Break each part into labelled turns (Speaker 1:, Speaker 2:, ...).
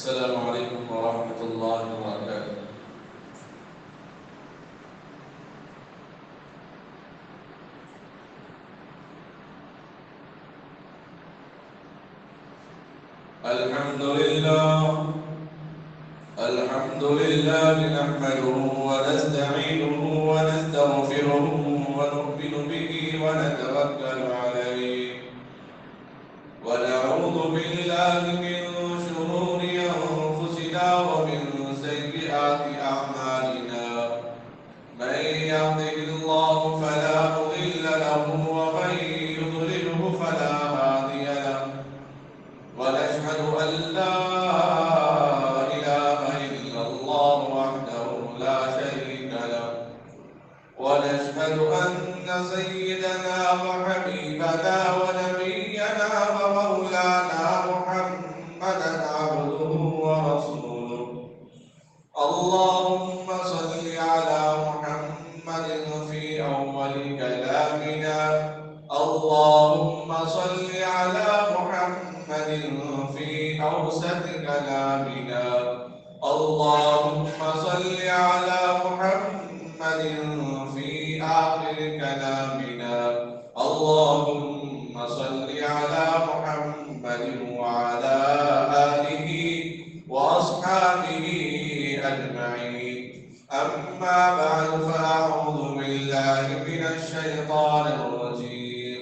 Speaker 1: السلام عليكم ورحمة الله وبركاته. الحمد لله نحمده ونستعينه ونستغفره ونؤمن به ونتوكل عليه ونعوذ بالله من شرور أنفسنا ومن سيئات أعمالنا من يهده الله فلا مضل له ومن يضلله فلا هادي له ونشهد أن لا إله إلا الله وحده لا شريك له ونشهد أن سيدنا وحبيبنا ونبينا ومولانا محمدا عبده ورسوله اللهم صل على محمد في أول كلامنا اللهم صل على محمد في أوسط كلامنا اللهم صل على محمد في آخر كلامنا اللهم صل على محمد وعلى آله وأصحابه أجمعين أما بعد فأعوذ بالله من الشيطان الرجيم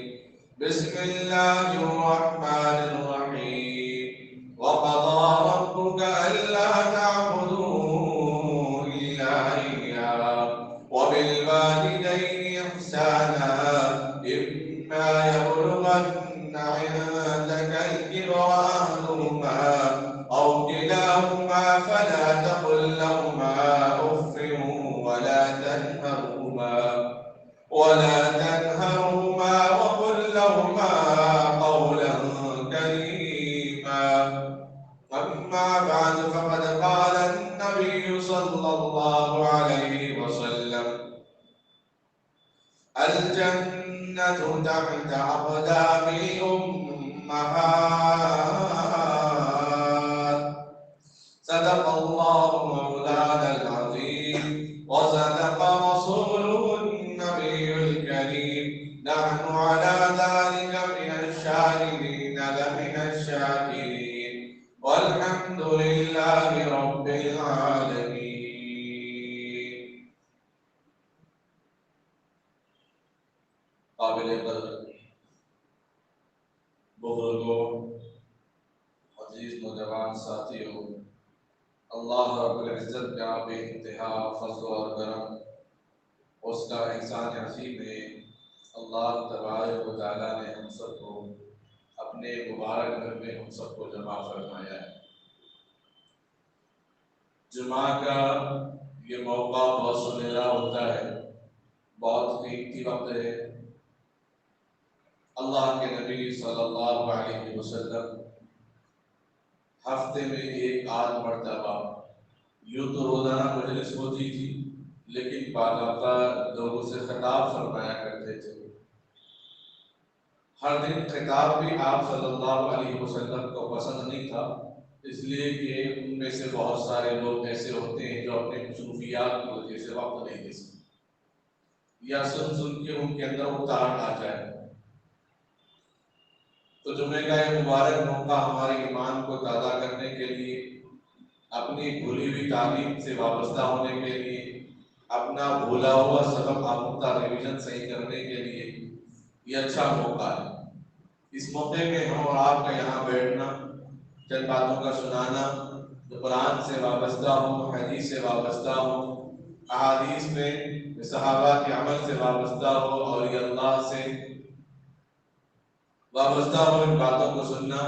Speaker 1: بسم الله الرحمن الرحيم وقضى ربك ألا تعبدوا إلا إياه وبالوالدين إحسانا إما يبلغن عندك الكبر أحدهما أو كلاهما فلا تقل لهما أف ولا تنهرهما وقل لهما قولا كريما أما بعد فقد قال النبي صلى الله عليه وسلم الجنة تحت أقدام الأمهات صدق الله مولانا العظيم وصدق رسوله النبي الكريم نحن على ذلك من الشاهدين لمن الشاكرين والحمد لله رب العالمين. قابل قدر بزرگوں، عزیز نوجوان ساتھیوں، اللہ رب العزت کا بے انتہا فضل اور کرم، اس کا احسان عظیم ہے. اللہ تبارک و تعالیٰ نے ہم سب کو اپنے مبارک گھر میں ہم سب کو جمع فرمایا ہے. جمعہ کا یہ موقع بہت سنہرا ہوتا ہے، بہت قیمتی وقت ہے. اللہ کے نبی صلی اللہ علیہ وسلم ہفتے میں ایک آدھ مرتبہ یوں تو روزانہ مجلس ہوتی تھی، لیکن باقاعدہ لوگوں سے خطاب فرمایا کرتے تھے. ہر دن خطاب بھی آپ صلی اللہ علیہ وسلم کو پسند نہیں تھا، اس لیے کہ ان میں سے بہت سارے لوگ ایسے ہوتے ہیں جو اپنے مصروفیات کی وجہ سے وقت نہیں دے سکتے یا سن کے ان کے اندر اتار آ جائے. تو جمعہ کا یہ مبارک موقع ہمارے ایمان کو تازہ کرنے کے لیے، اپنی بھولی ہوئی تعلیم سے وابستہ ہونے کے لیے، اپنا بھولا ہوا سبق آموختہ ریویژن صحیح کرنے کے لیے یہ اچھا موقع ہے. اس موقع میں ہم اور آپ کا یہاں بیٹھنا، چند باتوں کا سنانا جو قرآن سے وابستہ ہوں، حدیث سے وابستہ ہوں، احادیث میں صحابہ کے عمل سے وابستہ ہو، اور یہ اللہ سے وابستہ ہو، ان باتوں کو سننا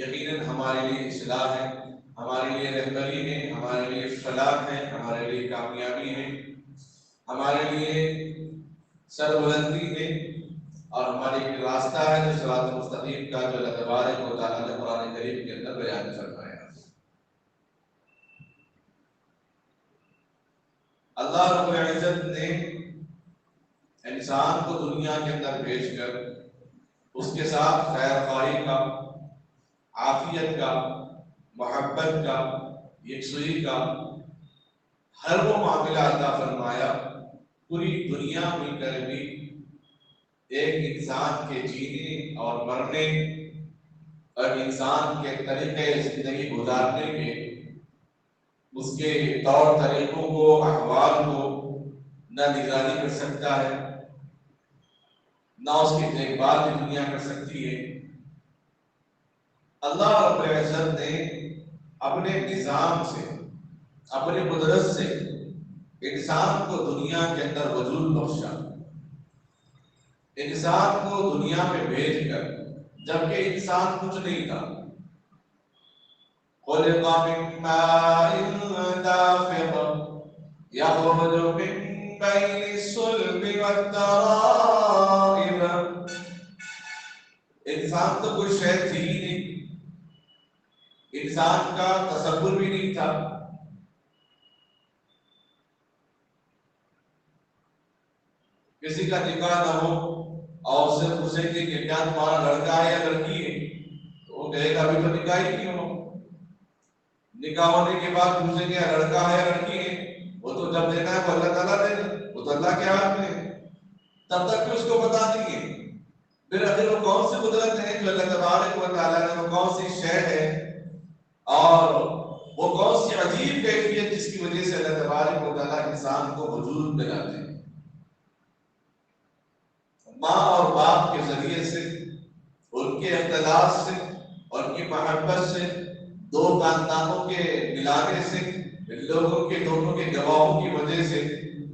Speaker 1: یقیناً ہمارے لیے اصلاح ہے، ہمارے لیے رہبری ہے، ہمارے لیے فلاح ہے، ہمارے لیے کامیابی ہے، ہمارے لیے سربلندی ہے، اور ہمارے لیے راستہ ہے جو صراط مستقیم کا، جو اللہ تبارک و تعالیٰ نے قرآن کریم کے اندر بیان فرمایا. اللہ رب العزت نے انسان کو دنیا کے اندر بھیج کر اس کے ساتھ خیر خواہی کا، عافیت کا، محبت کا، یکسوئی کا ہر وہ معاملہ عطا فرمایا، پوری دنیا مل کر بھی ایک انسان کے جینے اور مرنے اور انسان کے طریقے زندگی گزارنے کے، اس کے طور طریقوں کو، احوال کو نہ نگرانی کر سکتا ہے، نہ اس کی دیکھ بھال بھی دنیا کر سکتی ہے۔ اللہ رب العزت نے اپنے نظام سے، اپنے قدرت سے انسان کو دنیا کے اندر وجود بخشا، انسان کو دنیا میں بھیج کر، جبکہ انسان کچھ نہیں تھا۔ خلق من ماء دافق يخرج من بين الصلب والترائب، انسان تو کوئی شے تھی ہی نہیں، انسان کا تصور بھی نہیں تھا۔ کسی کا نکاح نہ ہو اور صرف اسے کہ کیا تمہارا لڑکا ہے یا لڑکی ہے، تو وہ کہے گا ابھی تو نکاح ہی نہیں ہو۔ نکاح ہونے کے بعد پوچھیں گے لڑکا ہے یا لڑکی ہے، وہ تو جب دینا ہے وہ اللہ تعالیٰ دے گا، وہ تو اللہ کے ہاتھ میں ہے، تب تک کہ اس کو بتا دیں گے۔ پھر اگر وہ کون سی قدرت ہے جو اللہ تبارک و تعالیٰ نے، وہ کون سی شے ہے اور وہ کون سی عجیب کیفیت جس کی وجہ سے اللہ تبارک و تعالیٰ انسان کو وجود میں لاتے ہیں۔ ماں اور باپ کے ذریعے سے، ان کے اختلاط سے، ان کی محبت سے، دو خاندانوں کے ملانے سے، لوگوں کے دونوں کے گواہوں کی وجہ سے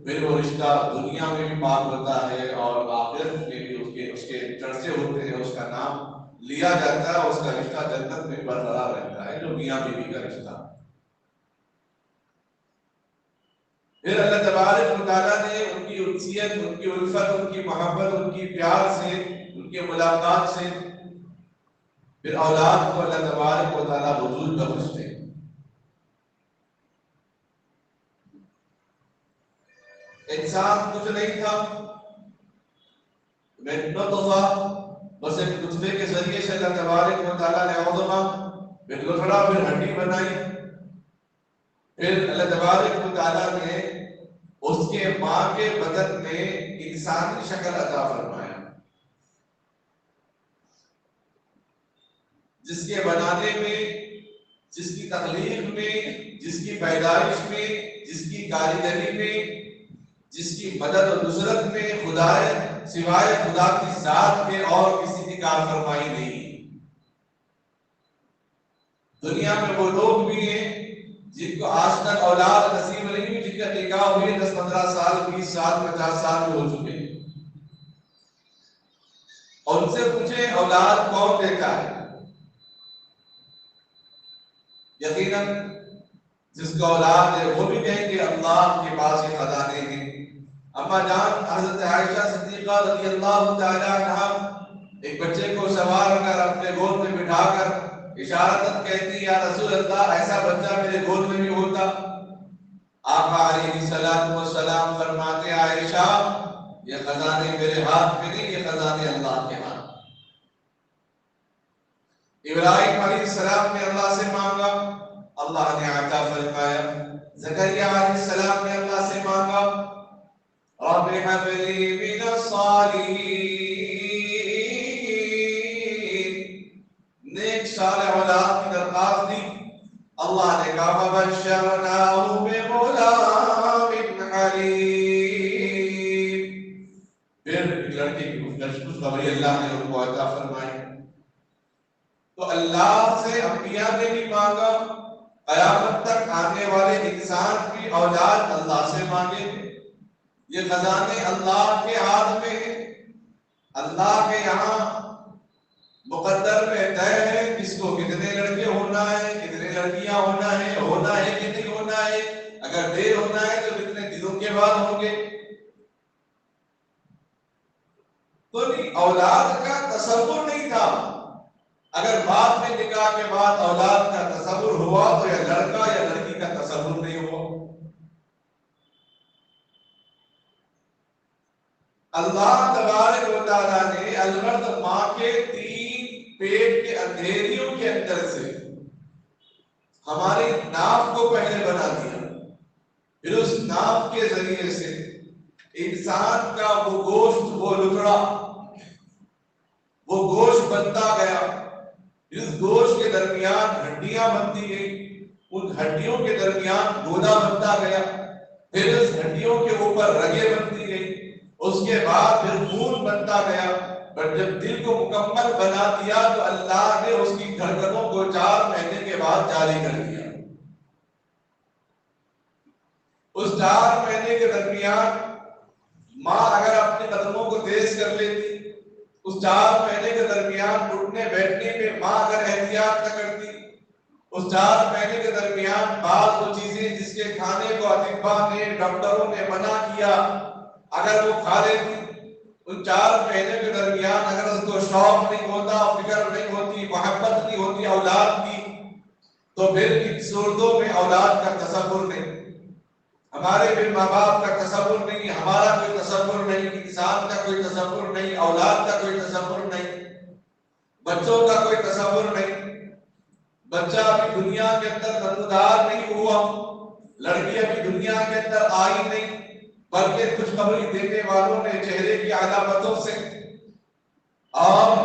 Speaker 1: پھر وہ رشتہ دنیا میں بھی پاک ہوتا ہے اور آخرت میں بھی اس کے چرچے ہوتے ہیں، اس کا نام لیا جاتا ہے، اس کا رشتہ جنت میں برقرار رہتا ہے، جو میاں بیوی کا رشتہ۔ پھر اللہ تبارک و تعالیٰ نے ان کی انسیت، ان کی الفت، ان کی محبت، ان کی پیار سے، ان کی ملاقات سے پھر اولاد کو اللہ تبارک و تعالیٰ وجود بخشتے۔ انسان کچھ نہیں تھا، نطفہ، بس ایک نطفے کے ذریعے سے اللہ تبارک و تعالیٰ نے عظمہ، پھر لفڑا، پھر ہڈی بنائی، پھر اللہ تبارک و تعالیٰ نے اس کے ماں کے بدن میں انسانی شکل عطا فرمایا، جس کے بنانے میں، جس کی تخلیق میں، جس کی پیدائش میں، جس کی کاریگری میں، جس کی مدد و نصرت میں سوائے خدا کی ذات کے اور کسی کی کارفرمائی نہیں۔ دنیا میں وہ لوگ بھی ہیں جن کو آج تک اولاد نصیب نہیں ہوئی، جن کا نکاح ہوئے 10-15 سال، 20 سال، 50 سال میں ہو چکے ہیں، اور ان سے پوچھیں اولاد کون دیتا ہے؟ یقیناً جس کا اولاد ہے وہ بھی کہیں گے اللہ کے پاس یہ خزانے ہیں۔ اما جان حضرت عائشہ صدیقہ رضی اللہ تعالی عنہا ایک بچے کو سوار کر اپنے گود میں بٹھا کر اشارتاً کہتی یا رسول اللہ ایسا بچہ میرے گود میں بھی ہوتا۔ آقا علیہ الصلوۃ والسلام فرماتے عائشہ یہ خزانے میرے ہاتھ میں نہیں، یہ خزانے اللہ کے ہاتھ۔ ابراہیم علیہ السلام نے اللہ سے مانگا، اللہ نے عطا فرمایا۔ زکریا علیہ السلام نے اللہ سے مانگا، رب هب لي من الصالحين، نیک صالح اولاد کی درخواست دی، اللہ نے کہا فبشرناه بغلام حلیم، پھر ایک لڑکے کی خوشخبری اللہ نے ان کو عطا فرمائی۔ تو اللہ سے انبیاء نے بھی مانگا، قیامت تک آنے والے انسان کی اولاد اللہ سے مانگے، یہ خزانے اللہ کے ہاتھ میں ہیں، اللہ کے یہاں مقدر میں طے ہے کس کو کتنے لڑکے ہونا ہے، کتنے لڑکیاں ہونا ہے کہ نہیں ہونا ہے، اگر دیر ہونا ہے تو کتنے دنوں کے بعد ہوں گے۔ تو اولاد کا تصور نہیں تھا، اگر بعد میں نکاح کے بعد اولاد کا تصور ہوا تو یا لڑکا یا لڑکی کا تصور نہیں ہوا۔ اللہ تبارک و تعالیٰ نے البتہ ماں کے 3 پیٹ کے اندھیریوں کے اندر سے ہماری ناف کو پہلے بنا دیا، پھر اس ناف کے ذریعے سے انسان کا وہ گوشت، وہ لکڑا، وہ گوشت بنتا گیا، اس گوشت کے درمیان ہڈیاں بنتی گئی، ان ہڈیوں کے درمیان گودا بنتا گیا، پھر اس ہڈیوں کے اوپر رگیں بنتی گئی، اس کے بعد پھر خون بنتا گیا۔ پر جب دل کو مکمل بنا دیا تو اللہ نے اس کی دھڑکنوں کو 4 مہینے کے بعد جاری کر دیا۔ اس 4 مہینے کے درمیان ماں اگر اپنے قدموں کو تیز کر لیتی، اس 4 مہینے کے درمیان اٹھنے بیٹھنے میں ماں اگر احتیاط نہ کرتی، اس 4 مہینے کے درمیان بعض وہ چیزیں جس کے کھانے کو اطباء نے، ڈاکٹروں نے منع کیا، اگر وہ کھا لیتی، ان 4 مہینے کے درمیان اگر اس کو شوق نہیں ہوتا، فکر نہیں ہوتی، محبت نہیں ہوتی اولاد کی، تو پھر ان صورتوں میں اولاد کا تصور نہیں، ہمارے بھی ماں باپ کا تصور نہیں، ہمارا کوئی تصور نہیں، انسان کا کوئی تصور نہیں، اولاد کا کوئی تصور نہیں، بچوں کا کوئی تصور نہیں۔ بچہ ابھی دنیا کے اندر نمودار نہیں ہوا، لڑکی ابھی دنیا کے اندر آئی نہیں، بلکہ خوشخبری دینے والوں نے چہرے کی علامتوں سے اور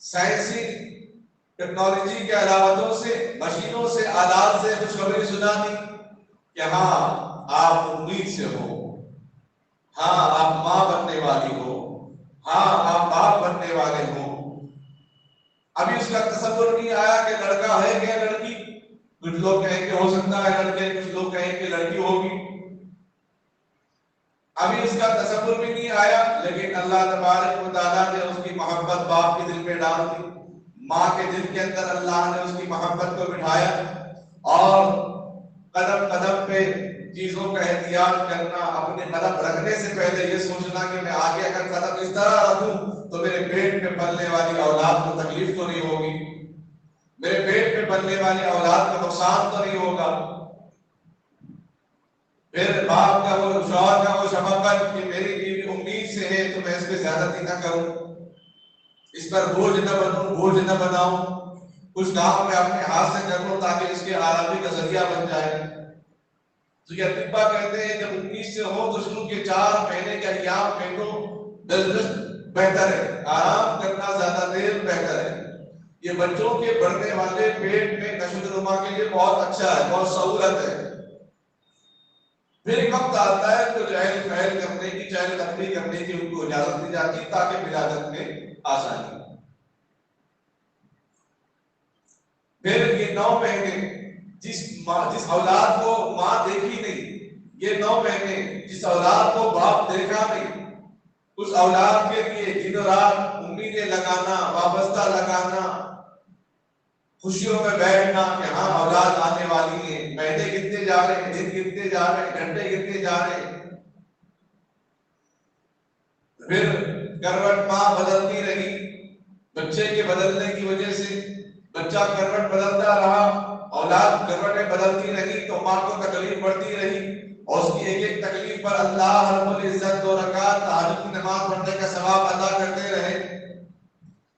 Speaker 1: سائنسی ٹیکنالوجی کے علامتوں سے، مشینوں سے، آلات سے خوشخبری سنا دی کہ ہاں آپ امید سے ہو، ہاں آپ ماں بننے والی ہو، ہاں آپ باپ بننے والے ہو۔ ابھی اس کا تصور نہیں آیا کہ لڑکا ہے کہ لڑکی، کچھ لوگ کہیں کہ ہو سکتا ہے لڑکے، کچھ لوگ کہیں کہ لڑکی ہوگی، ابھی اس کا تصور بھی نہیں آیا، لیکن اللہ تبارک و تعالیٰ نے اس کی محبت باپ کے دل میں ڈال دی، ماں کے دل کے اندر اللہ نے اس کی محبت کو بٹھایا، اور قدم قدم پہ چیزوں کا احتیاط کرنا، اپنے قدم رکھنے سے پہلے یہ سوچنا کہ میں آگے اگر قدم اس طرح رکھوں تو میرے پیٹ میں پلنے والی اولاد کو تکلیف تو نہیں ہوگی، میرے پیٹ میں پلنے والی اولاد کو نقصان تو نہیں ہوگا۔ پھر باپ کا وہ شوہر کا وہ شفقت کہ میری بیوی امید سے ہے تو میں اس پہ زیادتی نہ کروں، اس پر بوجھ نہ بنوں، بوجھ نہ بناؤں، کچھ کام میں اپنے ہاتھ سے کر لوں تاکہ اس کے آرامی کا ذریعہ بن جائے۔ تو یہ اطباء کہتے ہیں جب امید سے ہو تو شروع کے 4 مہینے کے ایام میں تو دلچسپ بہتر ہے، آرام کرنا زیادہ دیر بہتر ہے، یہ بچوں کے بڑھنے والے پیٹ میں نشو و نما کے لیے بہت اچھا ہے، بہت سہولت ہے۔ پھر ایک وقت آتا ہے تو چہل پہل کرنے کی، چہل قدمی کرنے کی ان کو اجازت دی جاتی تاکہ ولادت میں آسانی ہو۔ پھر یہ 9 مہینے جس اولاد کو ماں دیکھی نہیں، یہ 9 مہینے جس اولاد کو باپ دیکھا نہیں، اس اولاد کے لیے دن و رات امیدیں لگانا، وابستہ لگانا، خوشیوں میں بیٹھنا کہ ہاں اولاد آنے والی ہے، مہینے گنتے جا رہے ہیں، دن گنتے جا رہے ہیں، گھنٹے گنتے جا رہے ہیں۔ پھر کروٹ ماں بدلتی رہی، بچے کے بدلنے کی وجہ سے بچہ کروٹ بدلتا رہا، اولاد کروٹیں بدلتی رہی تو ماں کو تکلیف بڑھتی رہی، اور اس کی ایک ایک تکلیف پر اللہ رب العزت 2 رکعت تہجد کی نماز پڑھنے کا ثواب ادا کرتے رہے،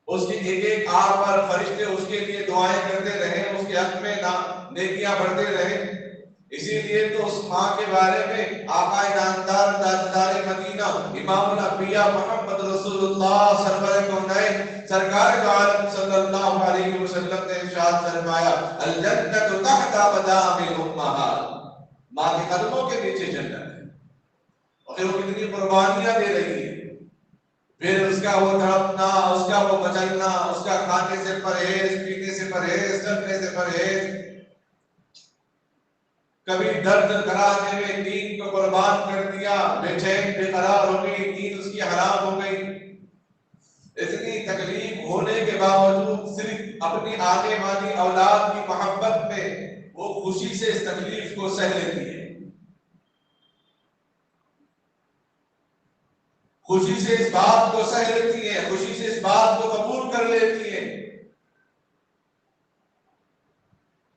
Speaker 1: اس کی ایک ایک آہ پر فرشتے اس کے لیے دعائیں کرتے رہے، اس کے حق میں نیکیاں بڑھتے رہے۔ اسی لیے تو اس ماں کے بارے میں آقا نامدار تاجدار مدینہ امام الانبیاء محمد رسول اللہ سرور کونین سرکار دو عالم صلی اللہ علیہ وسلم نے ارشاد فرمایا الجنت تحت اقدام الامہات، ماں کے قدموں کے نیچے جنت ہے، اور وہ کتنی قربانیاں دے رہی ہے، پھر اس کا وہ تڑپنا، اس کا وہ مچلنا، اس کا کھانے سے پرہیز، پینے سے پرہیز، چلنے سے پرہیز، کبھی درد کرانے میں نیند کو قربان کر دیا، بے چین بے قرار ہو گئی، نیند اس کی حرام ہو گئی، اتنی تکلیف ہونے کے باوجود صرف اپنی آنے والی اولاد کی محبت میں وہ خوشی سے اس تکلیف کو سہ لیتی ہے، خوشی سے اس بات کو سہ لیتی ہے، خوشی سے اس بات کو قبول کر لیتی ہے۔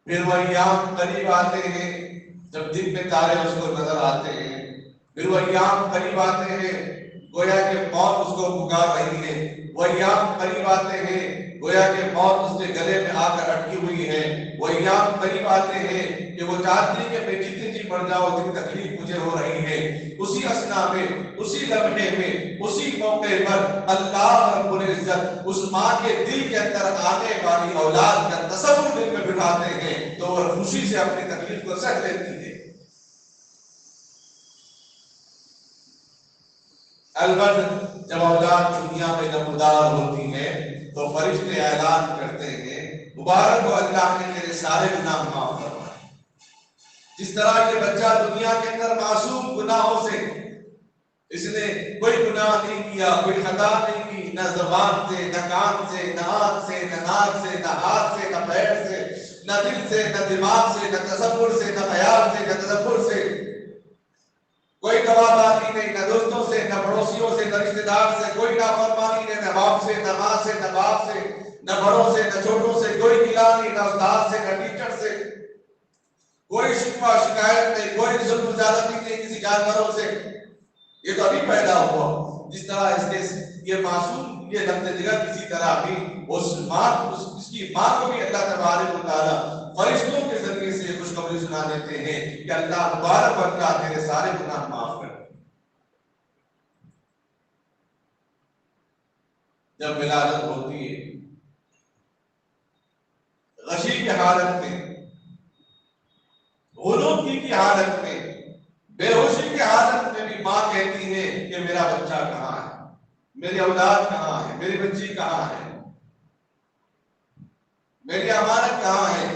Speaker 1: پھر وہ ایام قریب آتے ہیں جب دن میں تارے اس کو نظر آتے ہیں، پھر وہ ایام قریب آتے ہیں گویا کہ موت اس کو پکار رہی ہے، وہ ایام قریب آتے ہیں گویا گویا کہ موت اس کے گلے میں آ کر اٹکی ہوئی ہے، وہ ایام قریب آتے ہیں کہ وہ چاہتی ہے کہ میں جتنی جی مر جاؤ، جتنی تکلیف مجھے ہو رہی ہے۔ اسی اثنا میں، اسی لمحے میں، اسی موقع پر اللہ رب العزت اس ماں کے دل کے اندر آنے والی اولاد کا تصور دل میں بٹھاتے ہیں تو وہ خوشی سے اپنی تکلیف کو سہ لیتی ہے۔ البتہ جب اولاد دنیا میں نمودار ہوتی ہے تو فرشتے اعلان کرتے ہیں مبارک ہو اللہ نے تیرے سارے گناہ معاف فرمائے۔ جس طرح یہ بچہ دنیا کے اندر معصوم گناہوں سے، اس نے کوئی گناہ نہیں کیا، کوئی خطا نہیں کی، نہ زبان سے، نہ کان سے، نہ آنکھ سے، نہ ناک سے، نہ ہاتھ سے، نہ پیر سے، نہ دل سے، نہ دماغ سے، نہ تصور سے، نہ خیال سے، نہ تدبر سے، کوئی گواہی نہیں، نہ دوستوں سے، نہ پڑوسیوں سے، نہ رشتہ دار سے، کوئی نافرمانی نہیں، نہ باپ سے، نہ ماں سے، نہ باپ سے، نہ بڑوں سے، نہ چھوٹوں سے، کوئی گلا نہیں، نہ استاد سے، نہ ٹیچر سے، کوئی شکوہ شکایت نہیں، کوئی ظلم زیادتی نہیں کسی جانوروں سے۔ یہ تو ابھی پیدا ہوا، جس طرح اس کے یہ معصوم یہ لفظ جگر کسی طرح بھی اس کی ماں کو بھی اللہ تبارک و تعالیٰ فرشتوں کے ذریعے سے خوشخبری سنا دیتے ہیں کہ اللہ مبارک اللہ تیرے سارے گناہ معاف کر۔ جب ولادت ہوتی ہے غشی کی حالت میں، غنودگی کی حالت میں، بے ہوشی کی حالت میں بھی ماں کہتی ہے کہ میرا بچہ کہاں ہے، میری اولاد کہاں ہے، میری بچی کہاں ہے، میری امانت کہاں ہے۔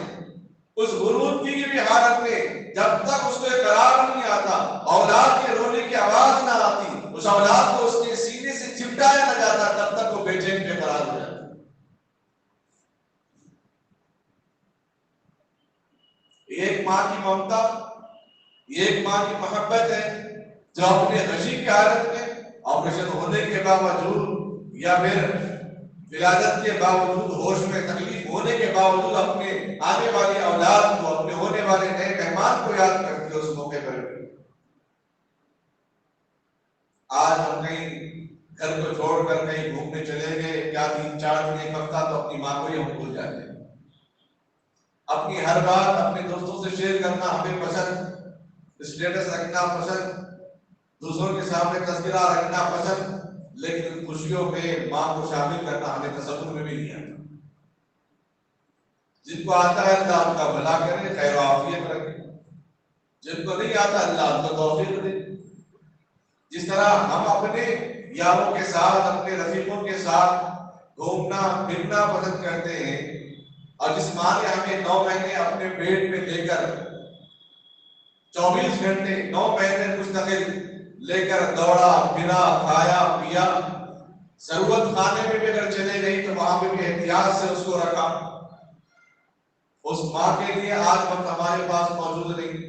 Speaker 1: اس غنودگی کی بھی حالت میں جب تک اس کو قرار نہیں آتا، اولاد کے رونے کی آواز نہ آتی، اس اولاد کو اس کے سینے سے چمٹایا نہ جاتا، تب تک وہ بے چین بے قرار ہو جاتا۔ ایک ماں کی ممتا، ایک ماں کی محبت ہے جو اپنے غشی کی حالت میں آپریشن ہونے کے باوجود یا پھر ولادت کے باوجود، ہوش میں تکلیف ہونے کے باوجود اپنے آنے والی اولاد کو، اپنے ہونے والے نئے مہمان کو یاد کرتی ہے اس موقع پر۔ آج ہم کہیں گھر کو چھوڑ کر کہیں گھومنے چلے گئے، کیا 3-4 دن ایک ہفتہ تو اپنی ماں کو ہی ہم بھول جاتے ہیں۔ اپنی ہر بات اپنے دوستوں سے شیئر کرنا ہمیں پسند، اسٹیٹس رکھنا پسند، دوسروں کے سامنے تذکرہ رکھنا پسند، لیکن خوشیوں میں ماں کو شامل کرنا ہمیں تصور میں بھی نہیں آتا۔ جن کو آتا ہے اللہ ان کا بھلا کرے، خیر و عافیت رکھے، جن کو نہیں آتا اللہ ان کو توفیق دے۔ جس طرح ہم اپنے یاروں کے ساتھ، اپنے رفیقوں کے ساتھ گھومنا پھرنا پسند کرتے ہیں، اور جس ماں نے ہمیں 9 مہینے اپنے پیٹ میں لے کر 24 گھنٹے 9 مہینے مستقل لے کر دوڑا پھرا، کھایا پیا، ضرورت خانے میں بھی اگر چلے گئی تو وہاں پہ بھی احتیاط سے اس کو رکھا، اس ماں کے لیے آج وقت ہمارے پاس موجود نہیں۔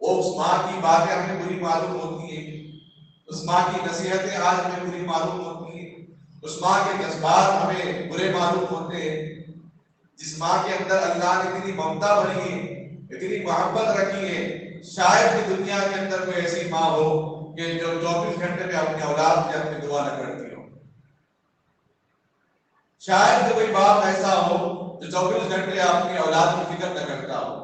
Speaker 1: اس ماں کی باتیں ہمیں بری معلوم ہوتی ہیں، اس ماں کی نصیحتیں آج ہمیں بری معلوم ہوتی ہیں، اس ماں کے جذبات ہمیں برے معلوم ہوتے ہیں۔ جس ماں کے اندر اللہ نے اتنی ممتا بھری ہے، اتنی محبت رکھی ہے، شاید کہ دنیا کے اندر کوئی ایسی ماں ہو کہ جو 24 گھنٹے میں اپنے اولاد کے اپنی دعا نہ کرتی ہو۔ شاید کہ کوئی باپ ایسا ہو جو 24 گھنٹے اپنی اولاد کی فکر نہ کرتا ہو۔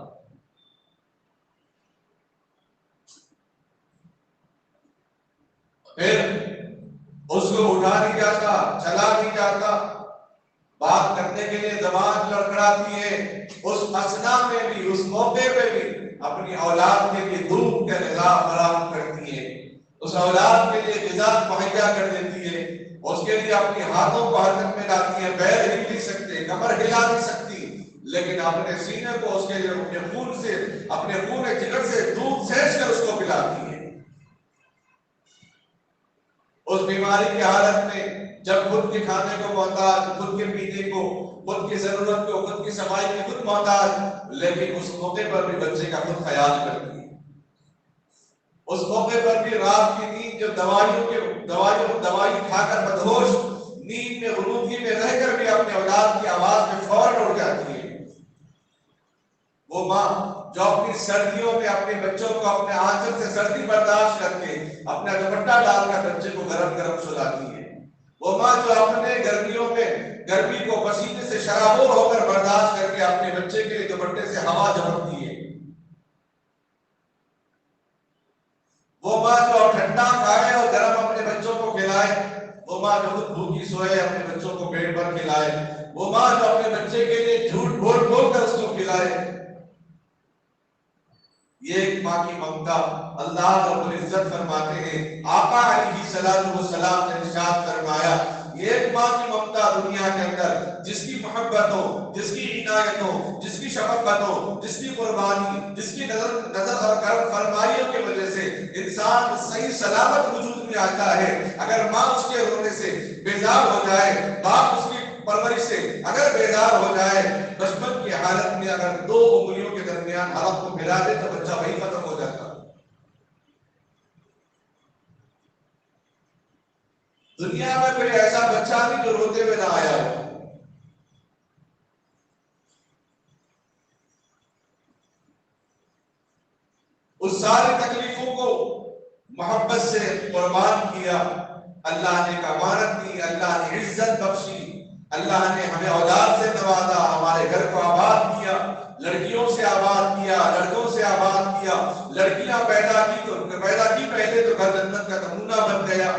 Speaker 1: پھر اس کو اٹھا نہیں جاتا، چلا نہیں جاتا، بات کرنے کے لیے زبان لڑکھڑاتی ہے، اس اثنا میں بھی، اس موقع پہ بھی اپنی اولاد کے لیے دودھ کا غذا فراہم کرتی ہے، اس اولاد کے لیے غذا مہیا کر دیتی ہے، اس کے لیے اپنے ہاتھوں کو حرکت میں لاتی ہے، پیر ہل نہیں سکتے، کمر ہلا نہیں سکتی، لیکن اپنے سینے کو اس کے لیے اپنے خون سے، اپنے خون جگر سے دودھ سینچ کر اس کو پلاتی ہے۔ اس بیماری کی حالت میں جب خود کے کھانے کو محتاج، خود کے پینے کو، خود کی ضرورت کو، خود کی صفائی کی خود محتاج، لیکن اس موقع پر بھی بچے کا خود خیال کرتی ہے۔ اس موقع پر بھی رات کی نیند جو دوائی کھا کر بدہوش نیند میں غنودگی میں رہ کر بھی اپنے اولاد کی آواز میں فوراً اٹھ جاتی ہے، وہ ماں جو اپنی سردیوں میں اپنے بچوں کو اپنے آنچل سے سردی برداشت کر کے اپنا دوپٹہ ڈال کر بچے کو گرم گرم سلاتی ہے، وہ ماں جو اپنے گرمیوں میں گرمی کو پسینے سے شرابور ہو کر برداشت کر کے اپنے بچے کے لیے دوپٹے سے ہوا جھپکتی ہے، وہ ماں جو ٹھنڈا کھائے اور گرم اپنے بچوں کو کھلائے، وہ ماں جو خود بھوکی سوئے اپنے بچوں کو پیٹ بھر کھلائے، وہ ماں جو اپنے بچے کے لیے جھوٹ بول بول کر اس کو کھلائے، یہ ایک ماں کی ممتا اللہ رب العزت فرماتے ہیں، آقا علیہ السلام نے ارشاد فرمایا، یہ ایک ماں کی ممتا دنیا کے اندر جس کی محبت ہو، جس کی عنایت ہو، جس کی شفقت ہو، جس کی قربانی، جس کی نظر اور کرم فرمائیوں کی وجہ سے انسان صحیح سلامت وجود میں آتا ہے۔ اگر ماں اس کے رونے سے بیزار ہو جائے، باپ اس کی پرورش سے اگر بیدار ہو جائے، بچپن کی حالت میں اگر دو انگلیوں کے درمیان حلق کو ملا دے تو بچہ وہی ختم ہو جاتا۔ دنیا میں کوئی ایسا بچہ نہیں جو روتے ہوئے نہ آیا ہو۔ اس ساری تکلیفوں کو محبت سے قربان کیا، اللہ نے امانت دی، اللہ نے عزت بخشی، اللہ نے ہمیں اولاد سے نوازا، ہمارے گھر کو آباد کیا، لڑکیوں سے آباد کیا، لڑکوں سے آباد کیا، لڑکیاں پیدا کی پہلے تو گھر جنت کا نمونہ بن گیا،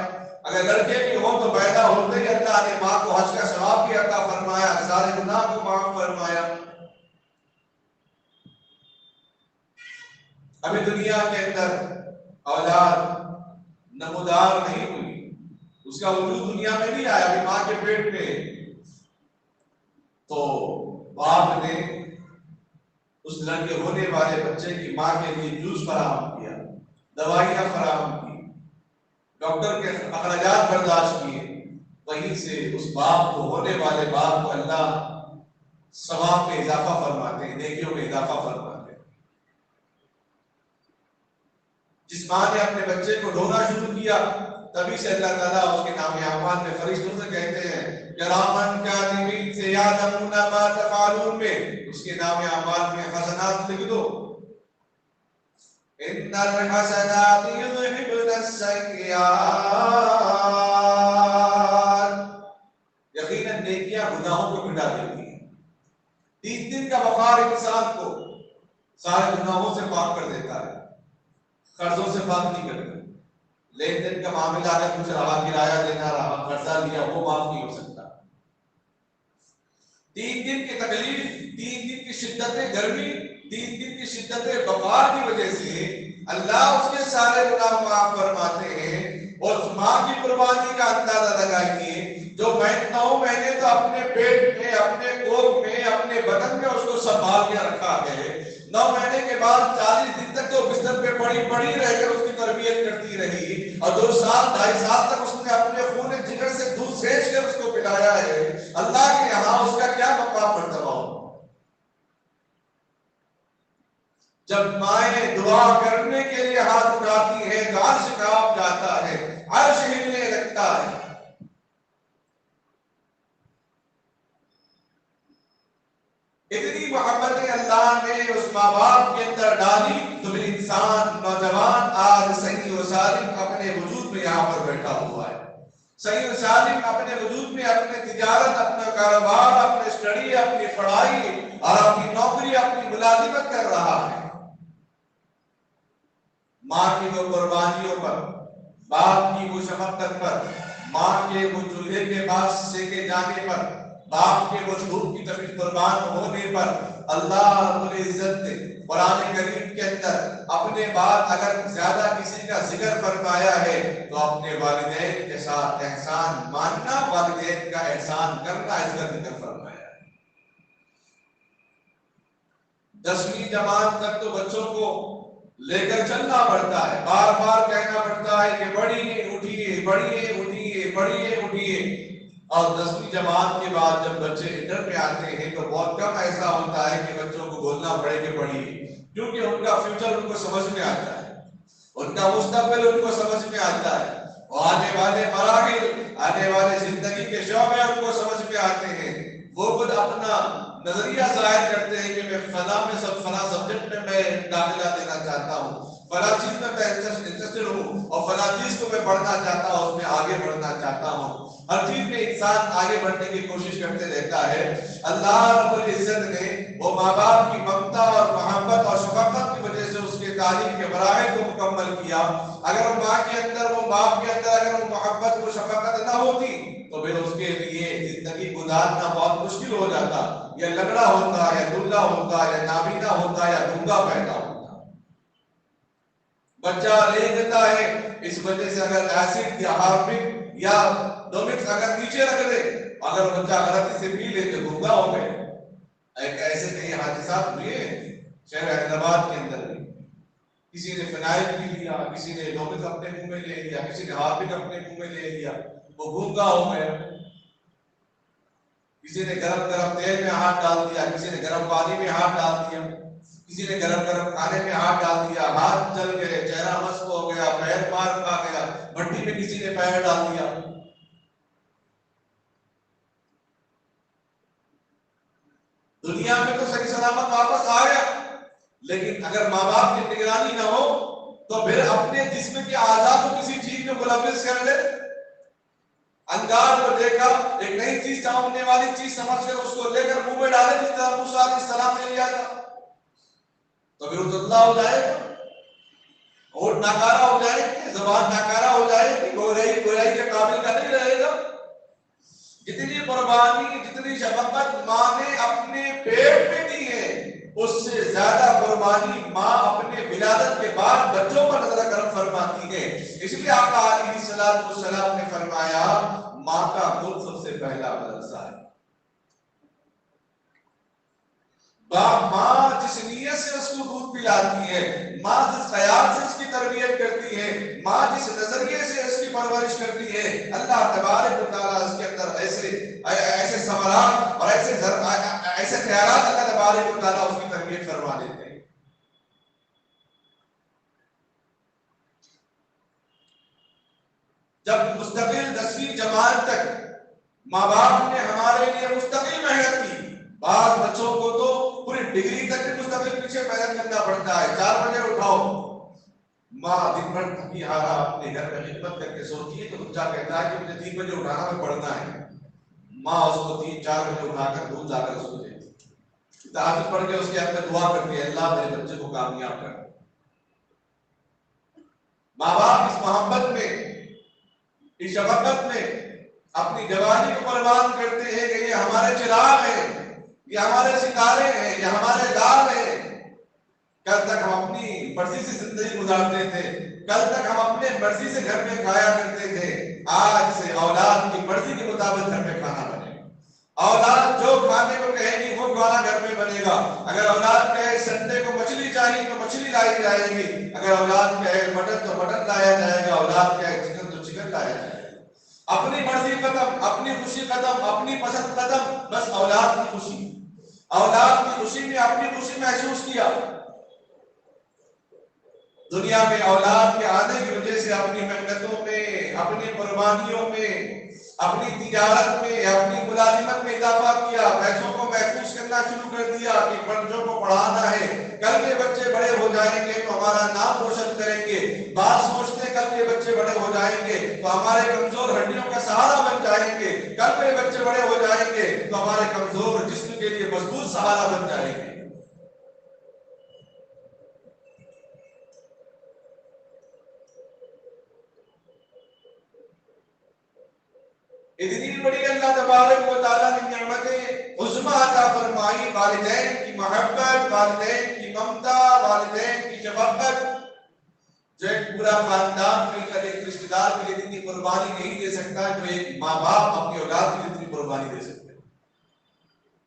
Speaker 1: اگر لڑکے بھی ہوں تو پیدا ہوتے ہی اللہ نے ماں کو حج کا ثواب بھی عطا فرمایا، سارے گناہ کو معاف فرمایا۔ ابھی دنیا کے اندر اولاد نمودار نہیں ہوئی، اس کا وجود دنیا میں نہیں آیا، ابھی ماں کے پیٹ میں، تو باپ نے اس لڑکے ہونے والے بچے کی ماں کے لیے جوس فراہم کیا، دوائیاں فراہم کی، ڈاکٹر کے اخراجات برداشت کیے، وہیں سے اس باپ کو، ہونے والے باپ کو اللہ ثواب میں اضافہ فرماتے ہیں، نیکیوں میں اضافہ فرماتے ہیں۔ جس ماں نے اپنے بچے کو ڈھونا شروع کیا، تبھی سے اللہ تعالیٰ اس کے نام اعمال میں فرشتوں سے کہتے ہیں کرامن کاتبین سے یعلمون ما تفعلون میں اس کے نام اعمال میں حسنات لکھ دو، ان الحسنات یذہبن السیئات، یقیناً نیکیاں گناہوں کو مٹا دیتی ہیں۔ 30 دن کا بخار انسان کو سارے گناہوں سے پاک کر دیتا ہے، قرضوں سے پاک نہیں کرتا، لین دین کا معاملہ اگر کچھ رہا، کرایہ دینا رہا، قرضہ لیا، وہ معاف نہیں ہو سکتا۔ 3 دن کی تکلیف، 3 دن کی شدت گرمی، 3 دن کی شدت بخار کی وجہ سے اللہ اس کے سارے گناہ معاف فرماتے ہیں۔ اور اس ماں کی قربانی کا اندازہ لگائیے جو 9 مہینے تو اپنے پیٹ میں، اپنے کوکھ میں، اپنے بدن میں اس کو سنبھال کے رکھا ہے، 9 مہینے کے بعد 40 دن تک تو بستر پہ پڑی رہ کر اس کی تربیت کرتی رہی، اور 2 سال 2.5 سال تک اس نے اپنے خون جگر سے دودھ سینچ کر اس کو پلایا ہے۔ اللہ کے یہاں اس کا کیا مقام مرتبہ ہو؟ جب مائیں دعا کرنے کے لیے ہاتھ اٹھاتی ہے تو عرش کانپ جاتا ہے، عرش ہلنے لگتا ہے۔ اتنی محبت اللہ نے اس ماں باپ کے اندر ڈالی تو بھی انسان نوجوان آج صحیح و سالم اپنے وجود میں یہاں پر بیٹھا ہوا ہے، صحیح و سالم اپنے وجود میں اپنے تجارت، اپنا کاروبار، اپنے اسٹڈی، اپنی پڑھائی اور اپنی نوکری، اپنی ملازمت کر رہا ہے۔ ماں کی وہ قربانیوں پر، باپ کی وہ شفقت پر، ماں کے وہ چولہے کے پاس سیکے جانے پر، باپ کے وہ دھوپ کی طرف قربان ہونے پر اللہ رب العزت نے قرآن کریم کے اندر اپنے بعد اگر زیادہ کسی کا ذکر فرمایا ہے تو اپنے والدین کے ساتھ احسان ماننا، والدین کا احسان کرنا، اس کا ذکر فرمایا ہے۔ 10ویں جماعت تک تو بچوں کو لے کر چلنا پڑتا ہے، بار بار کہنا پڑتا ہے کہ بڑھیے اٹھیے، بڑھیے اٹھیے، بڑھیے اٹھیے، اور 10ویں جماعت کے بعد جب بچے انٹر میں آتے ہیں تو بہت کم ایسا ہوتا ہے کہ بچوں کو بولنا پڑے کہ پڑھیے، کیونکہ ان کا فیوچر ان کو سمجھ میں آتا ہے، ان کا مستقبل ان کو سمجھ میں آتا ہے، اور آنے والے مراحل، آنے والے زندگی کے شعبے ان کو سمجھ میں آتے ہیں۔ وہ خود اپنا نظریہ ظاہر کرتے ہیں کہ میں فلاں سبجیکٹ میں داخلہ دینا چاہتا ہوں، فلاں چیز میں انٹرسٹڈ ہوں اور فلاں چیز کو میں پڑھنا چاہتا ہوں، اس میں آگے بڑھنا چاہتا ہوں۔ ہر چیز میں انسان آگے بڑھنے کی کوشش کرتے رہتا ہے۔ اللہ رب العزت نے وہ ماں باپ کی ممتا اور محبت اور شفقت کی وجہ سے اس کے تعلیم کے مراحل کو مکمل کیا۔ اگر ماں کے اندر، وہ باپ کے اندر اگر وہ محبت و شفقت نہ ہوتی تو پھر اس کے لیے زندگی گزارنا بہت مشکل ہو جاتا، یا لنگڑا ہوتا، یا دلہا ہوتا، یا نابینا ہوتا، یا گونگا پیدا ہوتا۔ بچہ رینگتا ہے، اس وجہ سے اگر ایسڈ یا ہارپک یا ڈومکس اگر نیچے رکھ دے، اگر بچہ غلطی سے پی لے تو گونگا ہو گئے۔ ایسے کئی حادثات ہوئے شہر حیدرآباد کے اندر بھی، کسی نے فنائل پی لیا، کسی نے ڈومکس اپنے منہ میں لے لیا، کسی نے ہارپک اپنے منہ میں لے لیا، وہ گونگا ہو گیا۔ کسی نے گرم گرم تیل میں ہاتھ ڈال دیا، کسی نے گرم پانی میں ہاتھ ڈال دیا، کسی نے گرم گرم کھانے میں ہاتھ ڈال دیا، ہاتھ جل گئے، چہرہ مسک ہو گیا، پیر مار کھا گیا، مٹی میں کسی نے پیر ڈال دیا۔ دنیا میں تو صحیح سلامت واپس آ گیا، لیکن اگر ماں باپ کی نگرانی نہ ہو تو پھر اپنے جسم کے اعضاء کو کسی چیز میں ملوث کر لے، انگار کو دیکھا ایک نئی چیز سامنے والی چیز سمجھ کر اس کو لے کر منہ میں ڈالے، جس طرح موسیٰ علیہ السلام نے لیا تھا، تو پھر وہ دھندلا ہو جائے گا، اور ناکارہ ہو جائے گی، زبان ناکارہ ہو جائے گی، گورائی کے قابل کا نہیں رہے گا۔ جتنی قربانی، جتنی شفقت ماں نے اپنے پیٹ میں دی ہے، اس سے زیادہ قربانی ماں اپنے ولادت کے بعد بچوں پر نظر کرم فرماتی ہے۔ اس لیے آقا علیہ السلام نے فرمایا ماں کا خود سب سے پہلا مدرسہ ہے۔ ماں جس نیت سے اس کو دودھ پلاتی ہے، ماں جس خیال سے اس کی تربیت کرتی ہے، ماں جس نظریے سے اس کی پرورش کرتی ہے، اللہ تبارک و تعالیٰ اس کے اندر ایسے ثمرات اور ایسے خیالات اللہ تبارک و تعالیٰ اس کی تربیت فرما دیتے ہیں۔ جب مستقل 10ویں جماعت تک ماں باپ نے ہمارے لیے مستقل محنت کی، بعض بچوں کو تو پوری ڈگری تک مستقل پیچھے محنت کرنا پڑتا ہے۔ 4 بجے اٹھاؤ، ماں دن بھر تھکی ہارا اپنے گھر میں خدمت کر کے سوتی ہے تو بچہ کہتا ہے کہ مجھے 3 بجے اٹھانا ہے، پڑھنا ہے۔ ماں اس کو 3-4 بجے اٹھا کر دودھ لا کر اس کو دیتی، تہجد پڑھ کے اس کے اندر دعا کرتی ہے اللہ میرے بچے کو کامیاب کر۔ ماں باپ اس محبت میں، اس شفقت میں اپنی جوانی کو قربان کرتے ہیں کہ یہ ہمارے چراغ ہیں، یہ ہمارے ستارے ہیں، یہ ہمارے لال ہیں۔ کل تک ہم اپنی مرضی سے زندگی گزارتے تھے، کل تک ہم اپنے مرضی سے گھر میں کھایا کرتے تھے، آج سے اولاد کی مرضی کے مطابق گھر میں کھانا بنے گا۔ اولاد جو کھانے کو کہے گی وہ کھانا گھر میں بنے گا۔ اگر اولاد کہے سنڈے کو مچھلی چاہیے تو مچھلی لائی جائے گی، اگر اولاد کہے مٹن تو مٹن لایا جائے گا، اولاد کہے چکن تو چکن لایا جائے گا۔ اپنی مرضی ختم، اپنی خوشی ختم، اپنی پسند ختم، بس اولاد کی خوشی۔ اولاد کی خوشی میں اپنی خوشی محسوس کیا۔ دنیا میں اولاد کے آنے کی وجہ سے اپنی محنتوں میں، اپنی قربانیوں میں، اپنی تجارت میں، اپنی ملازمت میں اضافہ کیا، پیسوں کو محفوظ کرنا شروع کر دیا کہ بچوں کو پڑھانا ہے، کل کے بچے بڑے ہو جائیں گے تو ہمارا نام روشن کریں گے۔ بعض سوچتے کل کے بچے بڑے ہو جائیں گے تو ہمارے کمزور ہڈیوں کا سہارا بن جائیں گے، کل کے بچے بڑے ہو جائیں گے تو ہمارے کمزور جسم کے لیے مضبوط سہارا بن جائیں گے۔ اتنی بڑی اللہ تبارک و تعالیٰ نے نعمتیں عظمیٰ عطا فرمائی، والدین کی محبت، والدین کی ممتا، والدین کی شفقت، جو ایک پورا خاندان مل کر ایک رشتہ دار کے لیے اتنی قربانی نہیں دے سکتا جو ایک ماں باپ اپنی اولاد کے لیے اتنی قربانی دے سکتے ہیں۔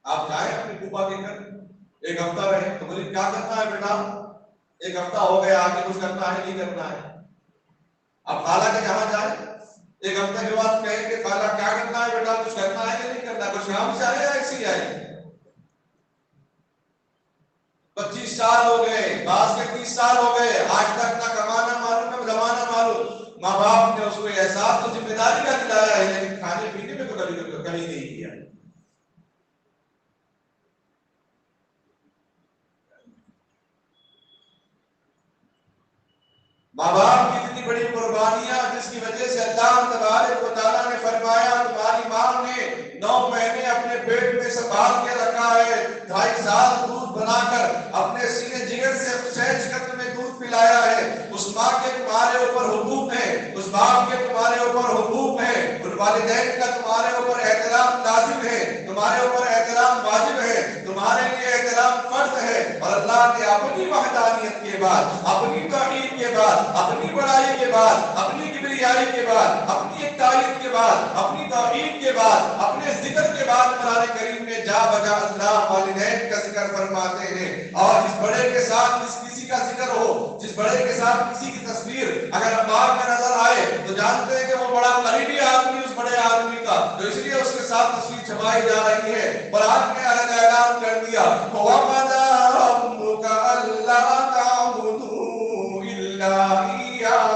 Speaker 1: آپ جائیں اپنی پھوپھا کے گھر 1 ہفتہ رہیں تو بولے کیا کرنا ہے بیٹا، 1 ہفتہ ہو گیا آگے کچھ کرنا ہے نہیں کرنا ہے۔ اب خالہ کے جہاں جائیں 1 ہفتہ کے بعد کہیں کہ خالہ کیا کرنا ہے بیٹا، کچھ کرنا ہے کہ نہیں کرنا، کچھ کام سے آئے یا ایسے ہی آئے۔ 25 سال ہو گئے، بعض کے 30 سال ہو گئے، آج تک نہ کمانا معلوم نہ زمانہ معلوم۔ ماں باپ نے اس کو احساس تو ذمہ داری کا دلایا ہے لیکن کھانے پینے میں تو کبھی نہیں کیا۔ ماں باپ کی اتنی بڑی قربانیاں جس کی وجہ سے اللہ تبارک و تعالیٰ نے فرمایا تمہاری ماں نے 9 مہینے اپنے پیٹ میں سنبھال کے رکھا ہے، 2.5 سال دودھ بنا کر اپنے سینے جگر سے سینچ کر تمہیں دودھ پلایا ہے، اس ماں کے تمہارے اوپر حقوق ہے، اس باپ کے تمہارے اوپر حقوق ہے، ان والدین کا تمہارے اوپر احترام لازم ہے، تمہارے اوپر احترام واجب ہے، تمہارے لیے احترام فرض ہے۔ اور اللہ نے اپنی وحدانیت کے بعد، اپنی توحید کے بعد، اپنی بڑائی کے بعد، اپنی کبریائی کے بعد، اپنی اکتائیت کے بعد، اپنی توحید کے بعد، اپنے ذکر کے بعد قرآن کریم میں جا بجا اللہ والدین کا ذکر فرماتے ہیں۔ اور جس بڑے کے ساتھ کسی کا ذکر ہو، جس بڑے کے ساتھ کسی کی تصویر اگر باغ میں نظر آئے تو جانتے ہیں کہ وہ بڑا قریبی آدمی اس بڑے آدمی کا، تو اس لیے اس کے ساتھ تصویر چھپائی جا رہی ہے۔ قرآن نے الگ اعلان کر دیا وَقَضَىٰ رَبُّكَ أَلَّا تَعْبُدُوا إِلَّا إِيَّاهُ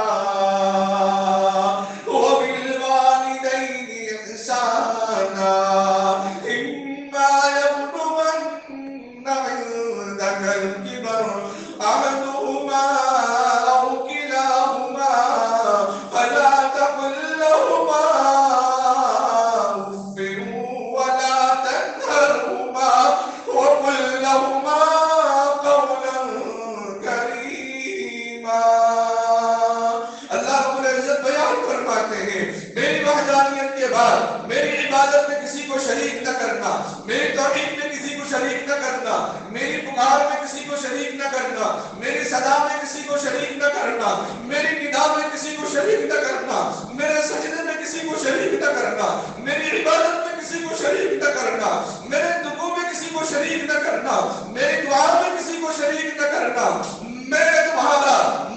Speaker 1: وَبِالْوَالِدَيْنِ إِحْسَانًا إِمَّا يَبْلُغَنَّ عِندَكَ الْكِبَرَ أَحَدُهُمَا أَوْ كِلَاهُمَا فَلَا تَقُل لَّهُمَا أُفٍّ وَلَا تَنْهَرْهُمَا وَقُل لَّهُمَا قَوْلًا كَرِيمًا۔ اللہ رب العزت بیان فرماتے ہیں میری وحدانیت کے بعد میری عبادت میں کسی کو شریک نہ کرنا، میری توحید میں کسی کو شریک نہ کرنا، میری پکار میں کسی کو شریک نہ کرنا، میری صدا میں کسی کو شریک نہ کرنا، میری ندا میں کسی کو شریک نہ کرنا، میرے سجدے میں کسی کو شریک نہ کرنا، میری عبادت میں کسی کو شریک نہ کرنا، میرے دعا میں کسی کو شریک نہ کرنا، میری دعا میں کسی کو شریک نہ کرنا۔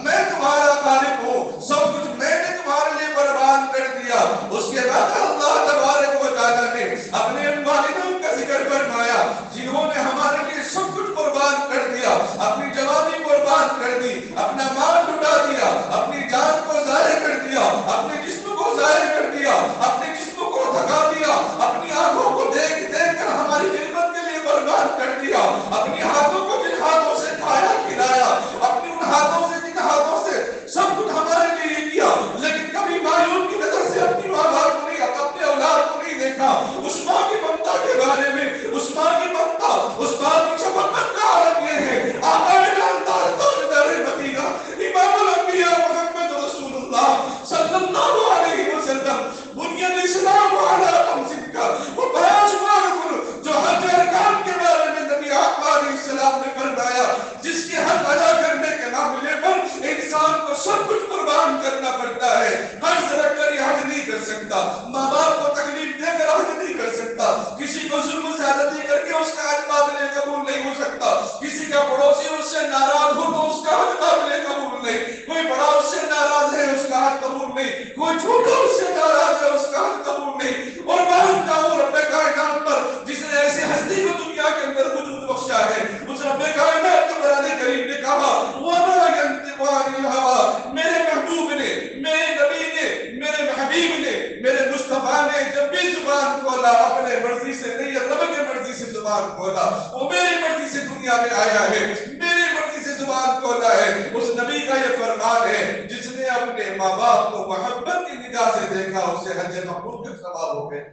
Speaker 1: میں تمہارا خالق ہوں، سب کچھ میں نے تمہارے لیے قربان کر دیا۔ اس کے بعد اللہ تبارک و تعالیٰ نے اپنے ان والدوں کا ذکر فرمایا جنہوں نے ہمارے لیے سب کچھ قربان کر دیا، اپنی جوانی قربان کر دی، اپنا مال لٹا دیا، اپنی جان کو ضائع کر دیا، اپنے جسم کو ضائع کر دیا، اپنے جسم کو تھکا دیا، اپنی آنکھوں کو دیکھ دیکھ کر ہماری خدمت کے لیے قربان کر دیا، اپنی ہاتھوں کو جن ہاتھوں سے کھایا کھلایا، اپنی ان ہاتھوں سے جن ہاتھوں سے سب کچھ ہمارے لیے کیا، لیکن کبھی مایوس کی نظر سے اپنی ماں باپ کو نہیں، اپنے اولاد کو نہیں دیکھا۔ اس ماں کی ممتا کے بارے میں، اس ماں کی ممتا، اس ماں کی شفقت کا عالم یہ ہے۔ آقا نامدار تاجدار مدینہ امام الانبیاء محمد رسول اللہ صلی اللہ علیہ وسلم بنی الاسلام علی خمس کا وہ 5 رکن جو حج ارکان کے بارے میں نبی آقا علیہ السلام نے فرمایا جس کے حق ادا کرنے کے معاملے پر انسان کو سب کچھ قربان کرنا پڑتا ہے۔ قرض رکھ کر یہ حج نہیں کر سکتا، ماں باپ کو تکلیف دے کر حج نہیں کر سکتا، کسی کو ظلم زیادتی کر کے اس کا حج قابل قبول نہیں ہو سکتا، کسی کا پڑوسی اس سے ناراض ہو تو اس کا حج قابل قبول نہیں، کوئی بڑا اس سے ناراض ہے اس کا حج قبول نہیں، کوئی چھوٹا اس سے ناراض ہے اس کا حج قبول نہیں۔ اور مانتا ہوں رب کائنات پر جس نے ایسی ہستی کو دنیا کے اندر وجود بخشا ہے، اس رب کائنات کے قرآن کریم نے کہا وَمَا يَنطِقُ عَنِ الْهَوَىٰ، میرے محبوب نے، میرے نبی نے، میرے حبیب نے، میرے مصطفیٰ نے جب بھی زبان کھولا اپنے مرضی سے نہیں، رب کی مرضی سے زبان کھولا، وہ میری مرضی سے دنیا میں آیا ہے، میری مرضی سے زبان کھولا ہے۔ اس نبی کا یہ فرمان ہے جس نے اپنے ماں باپ کو محبت کی نگاہ سے دیکھا اسے حج مبرور کے ثواب ہو گئے۔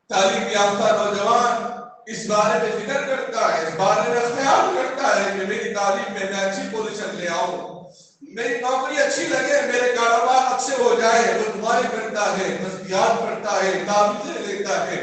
Speaker 1: تعلیم یافتہ نوجوان اس بارے میں فکر کرتا ہے، اس بارے میں خیال کرتا ہے کہ میری تعلیم میں اچھی پوزیشن لے آؤں، میری نوکری اچھی لگے، میرے کاروبار اچھے ہو جائے، وہ دعائیں کرتا ہے، تسبیحات پڑھتا ہے، تعویذیں لیتا ہے،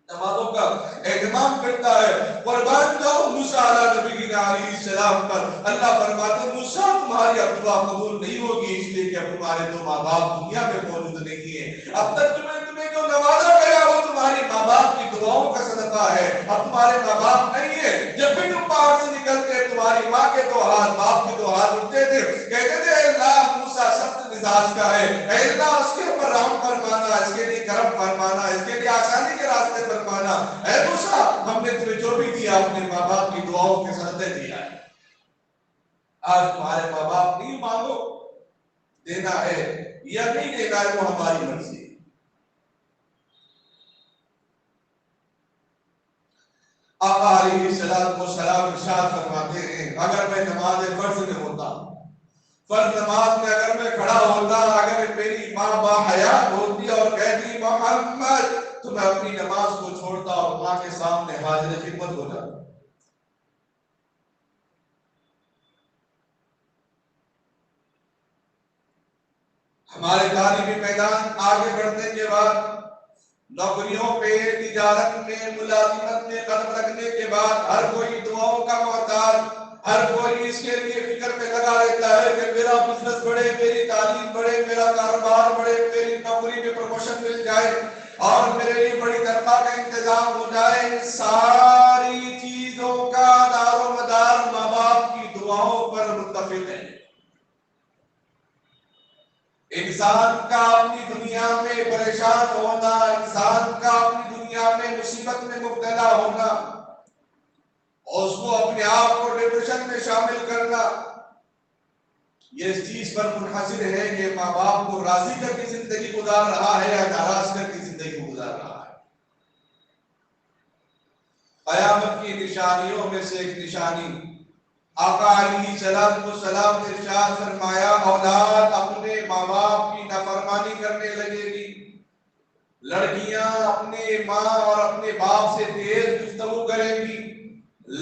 Speaker 1: نمازوں کا اہتمام کرتا ہے۔ قربان جاؤ موسیٰ علیہ نبی علیہ السلام پر، اللہ فرماتے ہیں موسیٰ تمہاری اب دعا قبول نہیں ہوگی اس لیے کہ اب تمہارے 2 ماں باپ دنیا میں موجود نہیں ہیں، اب تک تمہیں جو نوازا گیا وہ تمہاری ماں باپ کی دعاؤں کا صدقہ ہے، اب تمہارے ماں باپ نہیں ہے۔ جب بھی تم پہاڑ سے نکلتے تمہاری ماں کے 2 ہاتھ، باپ کے 2 ہاتھ اٹھتے تھے، کہتے تھے اے اللہ موسیٰ سخت مزاج کا ہے، اے اللہ اس کے اوپر رحم فرمانا، اس کے لیے کرم فرمانا، اس کے لیے آسانی کے راستے فرمانا، اے موسیٰ ہم نے تمہیں جو بھی دیا اپنے ماں باپ کی دعاؤں کے صدقے دیا ہے۔ آج تمہارے ماں باپ نہیں، مانگو دینا ہے یا نہیں دینا ہے وہ ہماری مرضی۔ آقا علیہ السلام ارشاد فرماتے ہیں اگر میں نماز فرض میں ہوتا، فرض نماز میں اگر میں کھڑا ہوتا، اگر میری ماں باحیات ہوتی اور کہتی محمد، تو میں اپنی نماز کو چھوڑتا اور ماں کے سامنے حاضر خدمت ہو جاتا۔ ہمارے تعلیمی میدان آگے بڑھنے کے بعد، نوکریوں پہ، تجارت میں، ملازمت میں قدم رکھنے کے بعد ہر کوئی دعاؤں کا محتاج، ہر کوئی اس کے لیے فکر پہ لگا رہتا ہے کہ میرا بزنس بڑھے، میری تعلیم بڑھے، میرا کاروبار بڑھے، میری نوکری میں پروموشن مل جائے اور میرے لیے بڑی تنخواہ کا انتظام ہو جائے۔ ان ساری چیزوں کا دار و مدار ماں باپ کی دعاؤں پر متفق ہے۔ انسان کا اپنی دنیا میں پریشان ہونا، انسان کا اپنی دنیا میں مصیبت میں مبتلا ہونا، اور اس کو اپنے آپ کو ڈپریشن میں شامل کرنا، یہ اس چیز پر منحصر ہے کہ ماں باپ کو راضی کر کے زندگی گزار رہا ہے یا ناراض کر کے زندگی گزار رہا ہے۔ قیامت کی نشانیوں میں سے ایک نشانی آقا علیہ السلام نے ارشاد فرمایا، اولاد اپنے ماں باپ کی نافرمانی کرنے لگے گی، لڑکیاں اپنے ماں اور اپنے باپ سے تیز گفتگو کریں گی،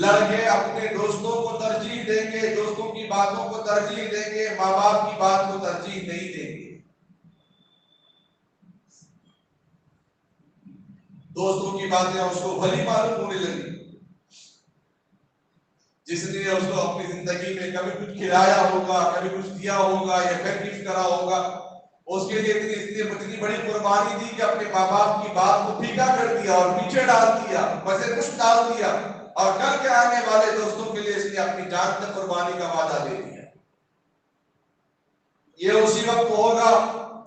Speaker 1: لڑکے اپنے دوستوں کو ترجیح دیں گے، دوستوں کی باتوں کو ترجیح دیں گے، ماں باپ کی بات کو ترجیح نہیں دیں گے۔ دوستوں کی باتیں اس کو بھلی معلوم ہونے لگی، جس نے اس کو اپنی زندگی میں کبھی کچھ کھلایا ہوگا، کبھی کچھ دیا ہوگا یا پھر گفٹ کرا ہوگا، اس کے لیے اتنی بڑی قربانی دی کہ اپنے ماں باپ کی بات کو پھیکا کر دیا اور پیچھے ڈال دیا، بسے کچھ ڈال دیا، اور کل کے آنے والے دوستوں کے لیے اس نے اپنی جان تک قربانی کا وعدہ دے دیا۔ یہ اسی وقت ہوگا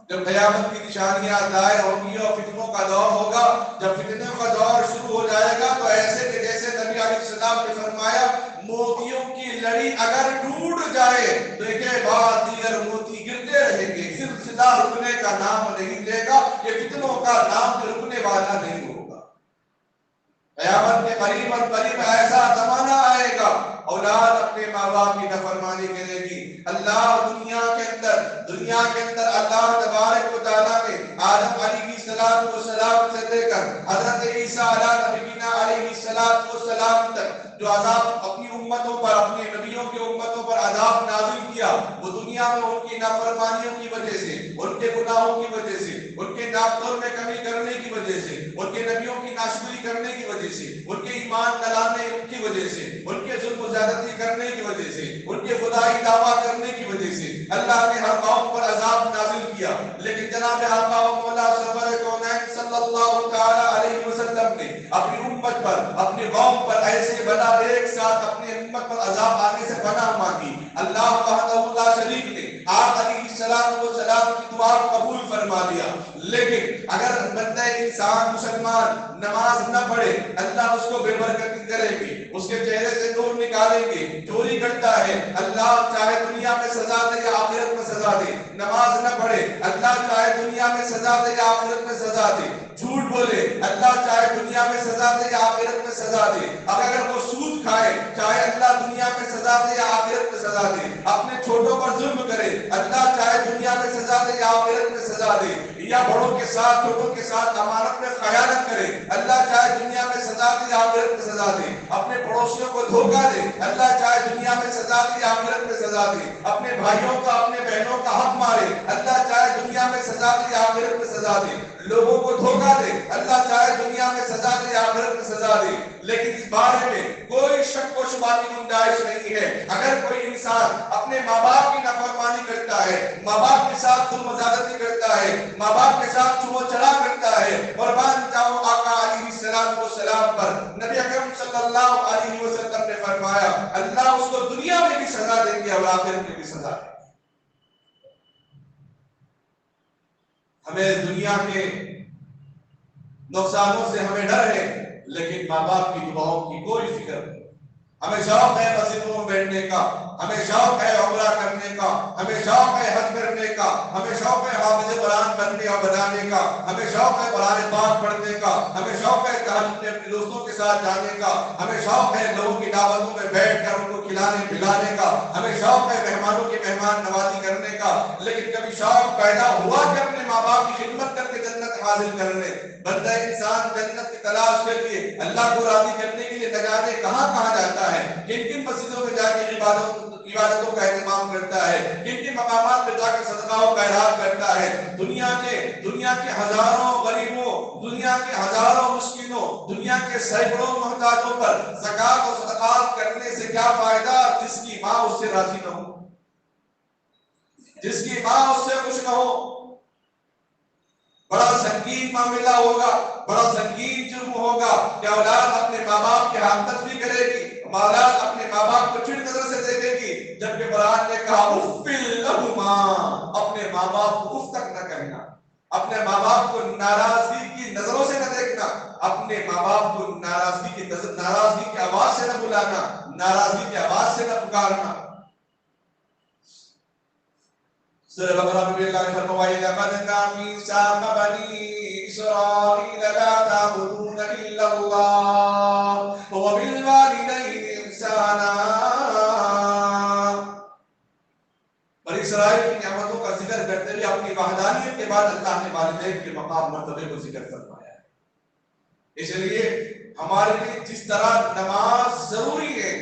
Speaker 1: جب قیامت کی نشانیاں ظاہر ہوں گی اور فتنوں کا دور ہوگا۔ جب فتنوں کا دور شروع ہو جائے گا تو ایسے کہ جیسے نبی علیہ السلام نے فرمایا، موتیوں کی لڑی اگر ٹوٹ جائے تو ایک بعد دیگر موتی گرتے رہیں گے، سلسلہ رکنے کا نام نہیں لے گا، یہ فتنوں کا نام رکنے والا نہیں ہوگا۔ قیامت کے قریب اور قریب ایسا زمانہ آئے گا، اولاد اپنے ماں باپ کی نافرمانی کرے گی۔ اللہ دنیا کے اندر اللہ تبارک و تعالیٰ نے آدم علیہ السلام سے لے کر حضرت عیسیٰ علیہ السلام تک جو عذاب اپنی امتوں پر، اپنے نبیوں کی امتوں پر عذاب نازل کیا، وہ دنیا میں ان کی نافرمانیوں کی وجہ سے، ان کے گناہوں کی وجہ سے، ان کے ناپتول میں کمی کرنے کی وجہ سے، ان کے نبیوں کی ناشکری کرنے کی وجہ سے، ان کے ایمان نہ لانے کی وجہ سے، ان کے ظلم و زیادتی کرنے کی وجہ سے، ان کے خدائی دعویٰ کرنے کی وجہ سے اللہ نے ہر قوم پر عذاب نازل کیا۔ لیکن جناب آقا و مولا سرور کونین صلی اللہ تعالی علیہ وسلم نے اپنی امت پر، اپنی قوم پر ایسے بنا ایک ساتھ اپنی امت پر عذاب آنے سے پناہ مانگی۔ اللہ وحدہ لا شریک نے آپ علیہ السلام کی دعا قبول فرما لیا۔ لیکن اگر بندہ انسان مسلمان نماز نہ پڑھے، اللہ اس کو بے برکتی کرے گی، اس کے چہرے سے نور نکالیں گے۔ چوری کرتا ہے، اللہ چاہے دنیا میں سزا دے یا آخرت میں سزا دے۔ نماز نہ پڑھے، اللہ چاہے دنیا میں سزا دے یا آخرت میں سزا دے۔ جھوٹ بولے، اللہ چاہے دنیا میں سزا دے یا آخرت میں سزا دے۔ اگر وہ سود کھائے، چاہے اللہ دنیا میں سزا دے یا آخرت میں سزا دے۔ اپنے چھوٹوں پر ظلم کرے، اللہ چاہے دنیا میں سزا دے یا آخرت میں سزا دے۔ یا بڑوں کے ساتھ چھوٹوں کے ساتھ امانت میں خیانت کرے، اللہ چاہے دنیا میں سزا دے یا آخرت میں سزا دے۔ اپنے پڑوسیوں کو دھوکہ دے، اللہ چاہے دنیا میں سزا دے یا آخرت میں سزا دے۔ اپنے بھائیوں کا، اپنے بہنوں کا حق مارے، اللہ چاہے دنیا میں سزا دے یا آخرت میں سزا دے۔ لوگوں کو دھوکہ دے، اللہ چاہے دنیا میں سزا دے یا آخرت میں سزا دے۔ لیکن اس بارے میں کوئی شک و شبہ کی گنجائش نہیں ہے۔ اگر کوئی انسان اپنے ماں باپ کی نافرمانی کرتا ہے، ماں باپ کے ساتھ ظلم و زیادتی کرتا ہے، ماں باپ کے ساتھ چھو چڑھا کرتا ہے، قربان جاؤ آقا علیہ السلام پر نبی اکرم صلی اللہ علیہ وسلم نے فرمایا، اللہ اس کو دنیا میں بھی سزا دیں گے اور آخرت میں بھی سزا دیں گے۔ ہمیں دنیا کے نقصانوں سے ہمیں ڈر ہے، لیکن ماں باپ کی دعاؤں کی کوئی فکر نہیں۔ ہمیں شوق ہے مسجدوں میں بیٹھنے کا، ہمیں شوق ہے عمرہ کرنے کا، ہمیں شوق ہے حج کرنے کا، ہمیں شوق ہے حافظ قرآن بننے اور بنانے کا، ہمیں شوق ہے قرآن پاک پڑھنے کا، ہمیں شوق ہے تہجد میں اپنے دوستوں کے ساتھ جانے کا، ہمیں شوق ہے لوگوں کی دعوتوں میں بیٹھ کر ان کو کھلانے پلانے کا، ہمیں شوق ہے مہمانوں کی مہمان نوازی کرنے کا، لیکن کبھی شوق پیدا ہوا کہ اپنے ماں باپ کی خدمت کر کے جنت حاصل کر لے؟ بندہ انسان جنت کی تلاش کے لیے، اللہ کو راضی کرنے کے لیے نہ جانے کہاں کہاں جاتا ہے، کن کن مسجدوں میں جا کے عبادتوں کا اہتمام کرتا ہے، کن کن مقامات پہ جا کے صدقہ و خیرات کرتا ہے۔ دنیا کے ہزاروں غریبوں، دنیا کے ہزاروں مسکینوں، دنیا کے سینکڑوں محتاجوں پر زکات و صدقات کرنے سے کیا فائدہ جس کی ماں اس سے راضی نہ ہو، جس کی ماں اس سے خوش نہ ہو؟ بڑا سنگین معاملہ ہوگا، بڑا سنگین جرم ہوگا کہ اولاد اپنے ماں باپ کے ہاتھ تسبیح کرے گی، اولاد اپنے ماں باپ کو چڑ نظر سے دیکھے گی، جبکہ قرآن نے کہا اف لہما، اپنے ماں باپ کو اف تک نہ کہنا، اپنے ماں باپ کو ناراضگی کی نظروں سے نہ دیکھنا، اپنے ماں باپ کو ناراضگی کی آواز سے نہ بلانا، ناراضگی کی آواز سے نہ پکارنا۔ سورہ بقرہ میں بھی اللہ نے فرمایا لقد كان ميثاق بني إسرائيل لا تعبدون إلا الله وبالوالدين إحسانا۔ بنی اسرائیل کی نعمتوں کا ذکر کرتے ہوئے اپنی وحدانیت کے بعد اللہ نے والدین کے مقام مرتبے کو ذکر فرمایا ہے۔ اس لیے ہمارے لیے جس طرح نماز ضروری ہے،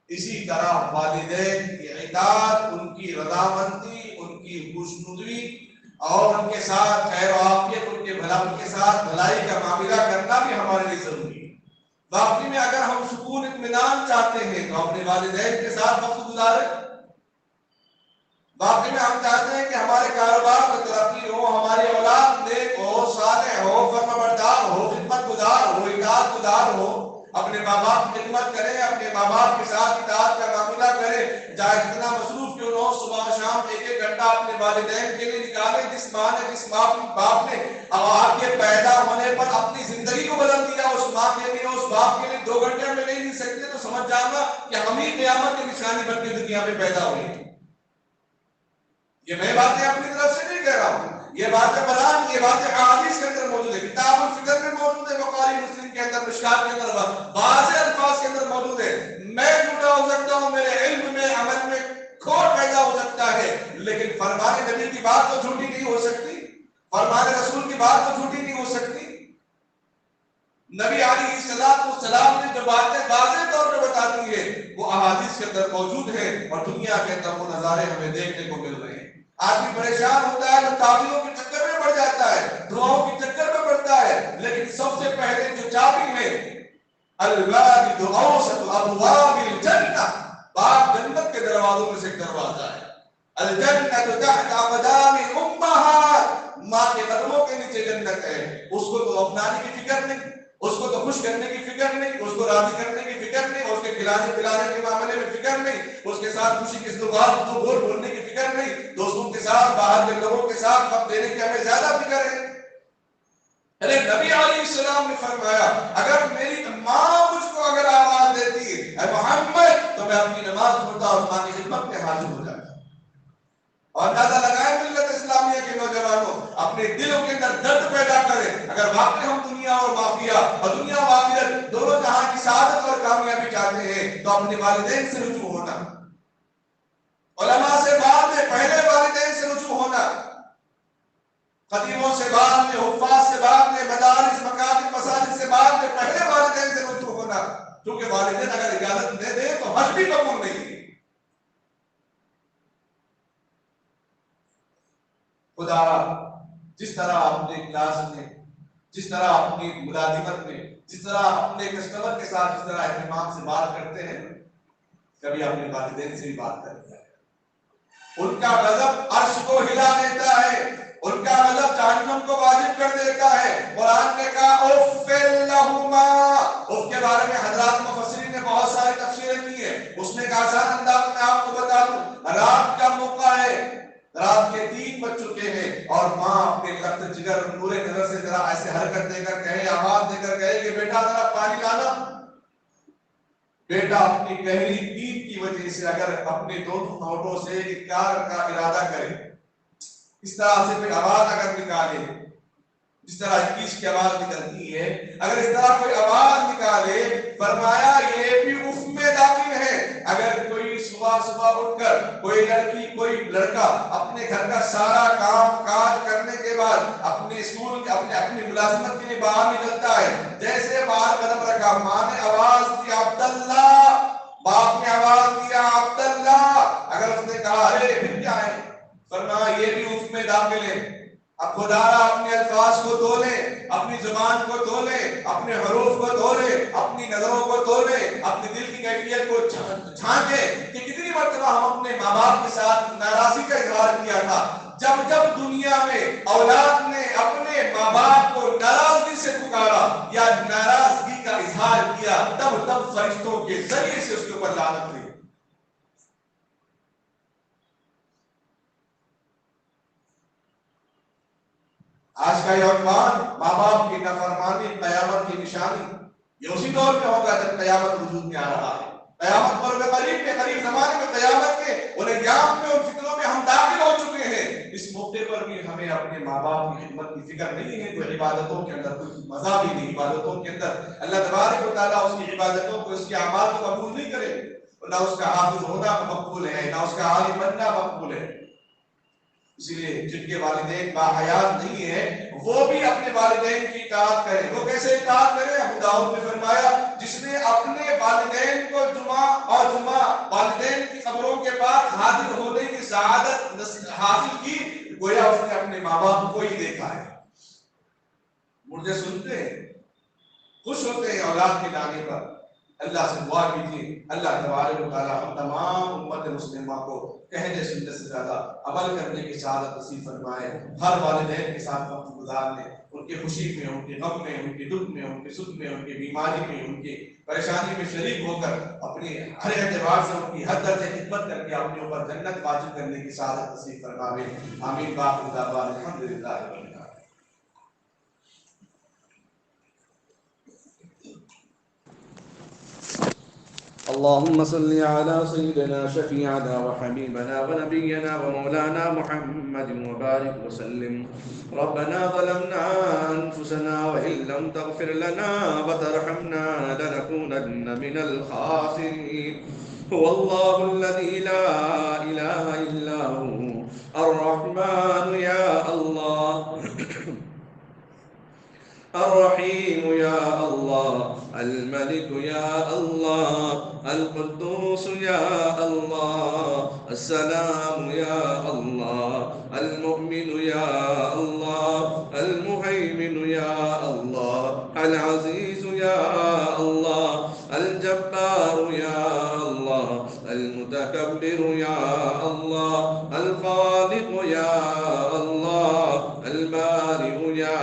Speaker 1: اسی طرح والدین کی اطاعت، ان کی رضامندی، ان کی خوشنودی اور ان کے ساتھ خیر و عافیت، ان کے ساتھ بھلائی کا معاملہ کرنا بھی ہمارے لیے ضروری ہے۔ واقعی میں اگر ہم سکون اطمینان چاہتے ہیں تو اپنے والدین کے ساتھ وقت گزاریں۔ واقعی میں ہم چاہتے ہیں کہ ہمارے کاروبار میں ترقی ہو، ہماری اولاد نیک ہو، صالح ہو، فرمانبردار ہو، خدمت گزار ہو، اطاعت گزار ہو، اپنے ماں باپ کی خدمت کرے، اپنے ماں باپ کے ساتھ اطاعت کا معاملہ کرے، چاہے جتنا مصروف کیوں نہ ہو، صبح و شام ایک ایک گھنٹہ اپنے والدین کے لیے نکالے۔ جس ماں نے، جس باپ نے آپ کے پیدا ہونے پر اپنی زندگی کو بدل دیا، اس ماں کے لیے، اس باپ کے لیے 2 گھنٹے میں نہیں مل سکتے تو سمجھ جانا کہ ہم ہی قیامت کی نشانی بن کے دنیا میں پیدا ہوئے۔ یہ میں باتیں اپنی طرف سے نہیں کہہ رہا ہوں، یہ باتیں قرآن، یہ باتیں احادیث کے اندر موجود ہے، کتاب الفطر میں موجود ہے، بخاری مسلم کے اندر، مشکات کے اندر، بعض الفاظ کے اندر موجود ہے۔ میں جھوٹا ہو سکتا ہوں، میرے علم میں، عمل میں کھوٹ پیدا ہو سکتا ہے، لیکن فرمان نبی کی بات تو جھوٹی نہیں ہو سکتی، فرمان رسول کی بات تو جھوٹی نہیں ہو سکتی۔ نبی علیہ السلام نے جو باتیں واضح طور پہ بتا دی ہے وہ احادیث کے اندر موجود ہے، اور دنیا کے اندر وہ نظارے ہمیں دیکھنے کو مل رہے ہیں۔ آدمی پریشان ہوتا ہے تو تعویذوں کے چکر میں پڑ جاتا ہے، دعاؤں کے چکر میں پڑتا ہے، لیکن سب سے پہلے جو چابی ہے الواجد اوسط ابواب الجنہ، باب جنت کے دروازوں میں سے ایک دروازہ ہے۔ الجنت تحت اقدام امہات، ماں کے قدموں کے نیچے جنت ہے۔ اس کو تو اپنانے کی فکر نہیں، اس کو تو خوش کرنے کی فکر نہیں، اس کو راضی کرنے کی فکر نہیں، اس کے کھلانے پلانے کے معاملے میں فکر نہیں، اس کے ساتھ خوشی کی دو بول بولنے کی فکر نہیں، دوستوں کے ساتھ، باہر کے لوگوں کے ساتھ وقت دینے کی ہمیں زیادہ فکر ہے۔ ارے نبی علیہ السلام نے فرمایا اگر میری ماں مجھ کو اگر آواز دیتی ہے اے محمد، تو میں اپنی نماز پڑھتا اور ماں کی خدمت میں حاضر ہو جاتا۔ اور اندازہ لگائیں ملت اسلامیہ کے نوجوانوں، اپنے دلوں کے اندر درد پیدا کریں، اگر واقعی ہم دنیا اور معافیہ اور دنیا و آخرت دونوں جہاں کی سعادت اور کامیابی چاہتے ہیں تو اپنے والدین سے رجوع ہونا، علماء سے بعد میں پہلے والدین سے رجوع ہونا، خطیبوں سے بعد میں، حفاظ سے بعد میں، مدارس مکاتب مساجد سے بعد میں پہلے والدین سے رجوع ہونا، کیونکہ والدین اگر اجازت دے دیں تو حج بھی قبول نہیں ہے۔ خدا جس طرح اپنے کلاس میں، جس طرح اپنی ملازمت میں، جس طرح اپنے کسٹمر کے ساتھ جس طرح اہتمام سے بات کرتے ہیں، کبھی اپنے والدین سے بھی بات کرتے ہیں۔ ان کا غضب عرش کو ہلا دیتا ہے، ان کا غضب جہنم کو واجب کر دیتا ہے۔ قرآن نے کہا اف لہما، اف کے بارے میں حضرات مفسرین نے بہت ساری تفسیریں کی ہیں، اس میں ایک آسان انداز میں آپ کو بتا دوں، رات کا موقع ہے، رات کے 3 بج چکے ہیں، اور ماں اپنے لخت جگر نور نظر سے ذرا ایسے حرکت دے کر کہے، آواز دے کر کہے کہ بیٹا ذرا پانی لانا، بیٹا اپنی گہری نیند کی وجہ سے اگر اپنے دونوں ہونٹوں سے انکار کا ارادہ کرے، اس طرح سے کوئی آواز اگر نکالے، جس طرح 21 کی آواز نکلتی ہے، اگر اس طرح کوئی آواز نکالے، فرمایا یہ بھی اف میں داخل ہے۔ اگر کوئی صبح اٹھ کر کوئی لڑکی کوئی لڑکا اپنے گھر کا سارا کام کاج کرنے کے بعد اپنے اسکول اپنی ملازمت کے لیے باہر نکلتا ہے، جیسے باہر قدم رکھا، ماں نے آواز دی عبداللہ، باپ نے آواز دیا عبداللہ، اگر اس نے کہا ارے پھر کیا ہے، فرمایا یہ بھی اف میں داخل ہے۔ اب خدا اپنے الفاظ کو دھو لے، اپنی زبان کو دھو لے، اپنے حروف کو دھو لے، اپنی نظروں کو دھو لے، اپنی دل کی کیفیت کو چھانکے کہ کتنی مرتبہ ہم اپنے ماں باپ کے ساتھ ناراضی کا اظہار کیا تھا۔ جب جب دنیا میں اولاد نے اپنے ماں باپ کو ناراضگی سے پکارا یا ناراضگی کا اظہار کیا، تب تب فرشتوں کے ذریعے سے اس کے اوپر لعنت ہوئی۔ آج کا یہ عنوان ماں باپ کی نافرمانی قیامت کی نشانی، یہ اسی دور میں ہوگا جب قیامت وجود میں آ رہا ہے۔ قیامت دور میں قریب زمانے میں قیامت کے ان ایام میں، ان فکروں میں ہم داخل ہو چکے ہیں۔ اس موقع پر بھی ہمیں اپنے ماں باپ کی خدمت کی فکر نہیں ہے، تو عبادتوں کے اندر کوئی مزہ بھی نہیں۔ عبادتوں کے اندر اللہ تبارک و تعالیٰ اس کی عبادتوں کو، اس کے اعمال کو قبول نہیں کرے، نہ اس کا حافظ ہونا مقبول ہے، نہ اس کا عالم بننا مقبول ہے۔ اسی لیے جن کے والدین باحیات نہیں ہیں، وہ بھی اپنے والدین کی اطاعت کریں۔ وہ کیسے اطاعت کریں؟ ابو داؤد نے فرمایا جس نے اپنے والدین کو جمعہ والدین کی قبروں کے بعد حاضر ہونے کی سعادت حاصل کی، گویا اس نے اپنے ماں باپ کو ہی دیکھا ہے۔ مردے سنتے ہیں، خوش ہوتے ہیں اولاد کے لانے پر۔ اللہ سے دعا کیجیے اللہ تبارک و تعالیٰ ہم تمام امت مسلمہ کو کہنے سننے سے زیادہ عمل کرنے کی سعادت نصیب فرمائے۔ ہر والدین کے ساتھ وقت گزارنے، ان کی خوشی میں، ان کے غم میں، ان کے دکھ میں، ان کے سکھ میں، ان کی بیماری میں، ان کی پریشانی میں شریک ہو کر اپنی ہر اعتبار سے ان کی ہر درجے خدمت کر کے اپنے اوپر جنت واجب کرنے کی سعادت نصیب فرمائے۔ آمین باقی دعوانا الحمدللہ رب العالمین۔
Speaker 2: اللهم صل على سيدنا شفيعنا وحبيبنا ونبينا ومولانا محمد وبارك وسلم. ربنا ظلمنا أنفسنا وإن لم تغفر لنا وترحمنا لنكونن من الخاسرين. هو الله الذي لا إله إلا هو الرحمن يا الله الرحيم يا الله الملك يا الله القدوس يا الله السلام يا الله المؤمن يا الله المهيمن يا الله العزيز يا الله الجبار يا الله المتكبر يا الله الخالق يا الله البارئ يا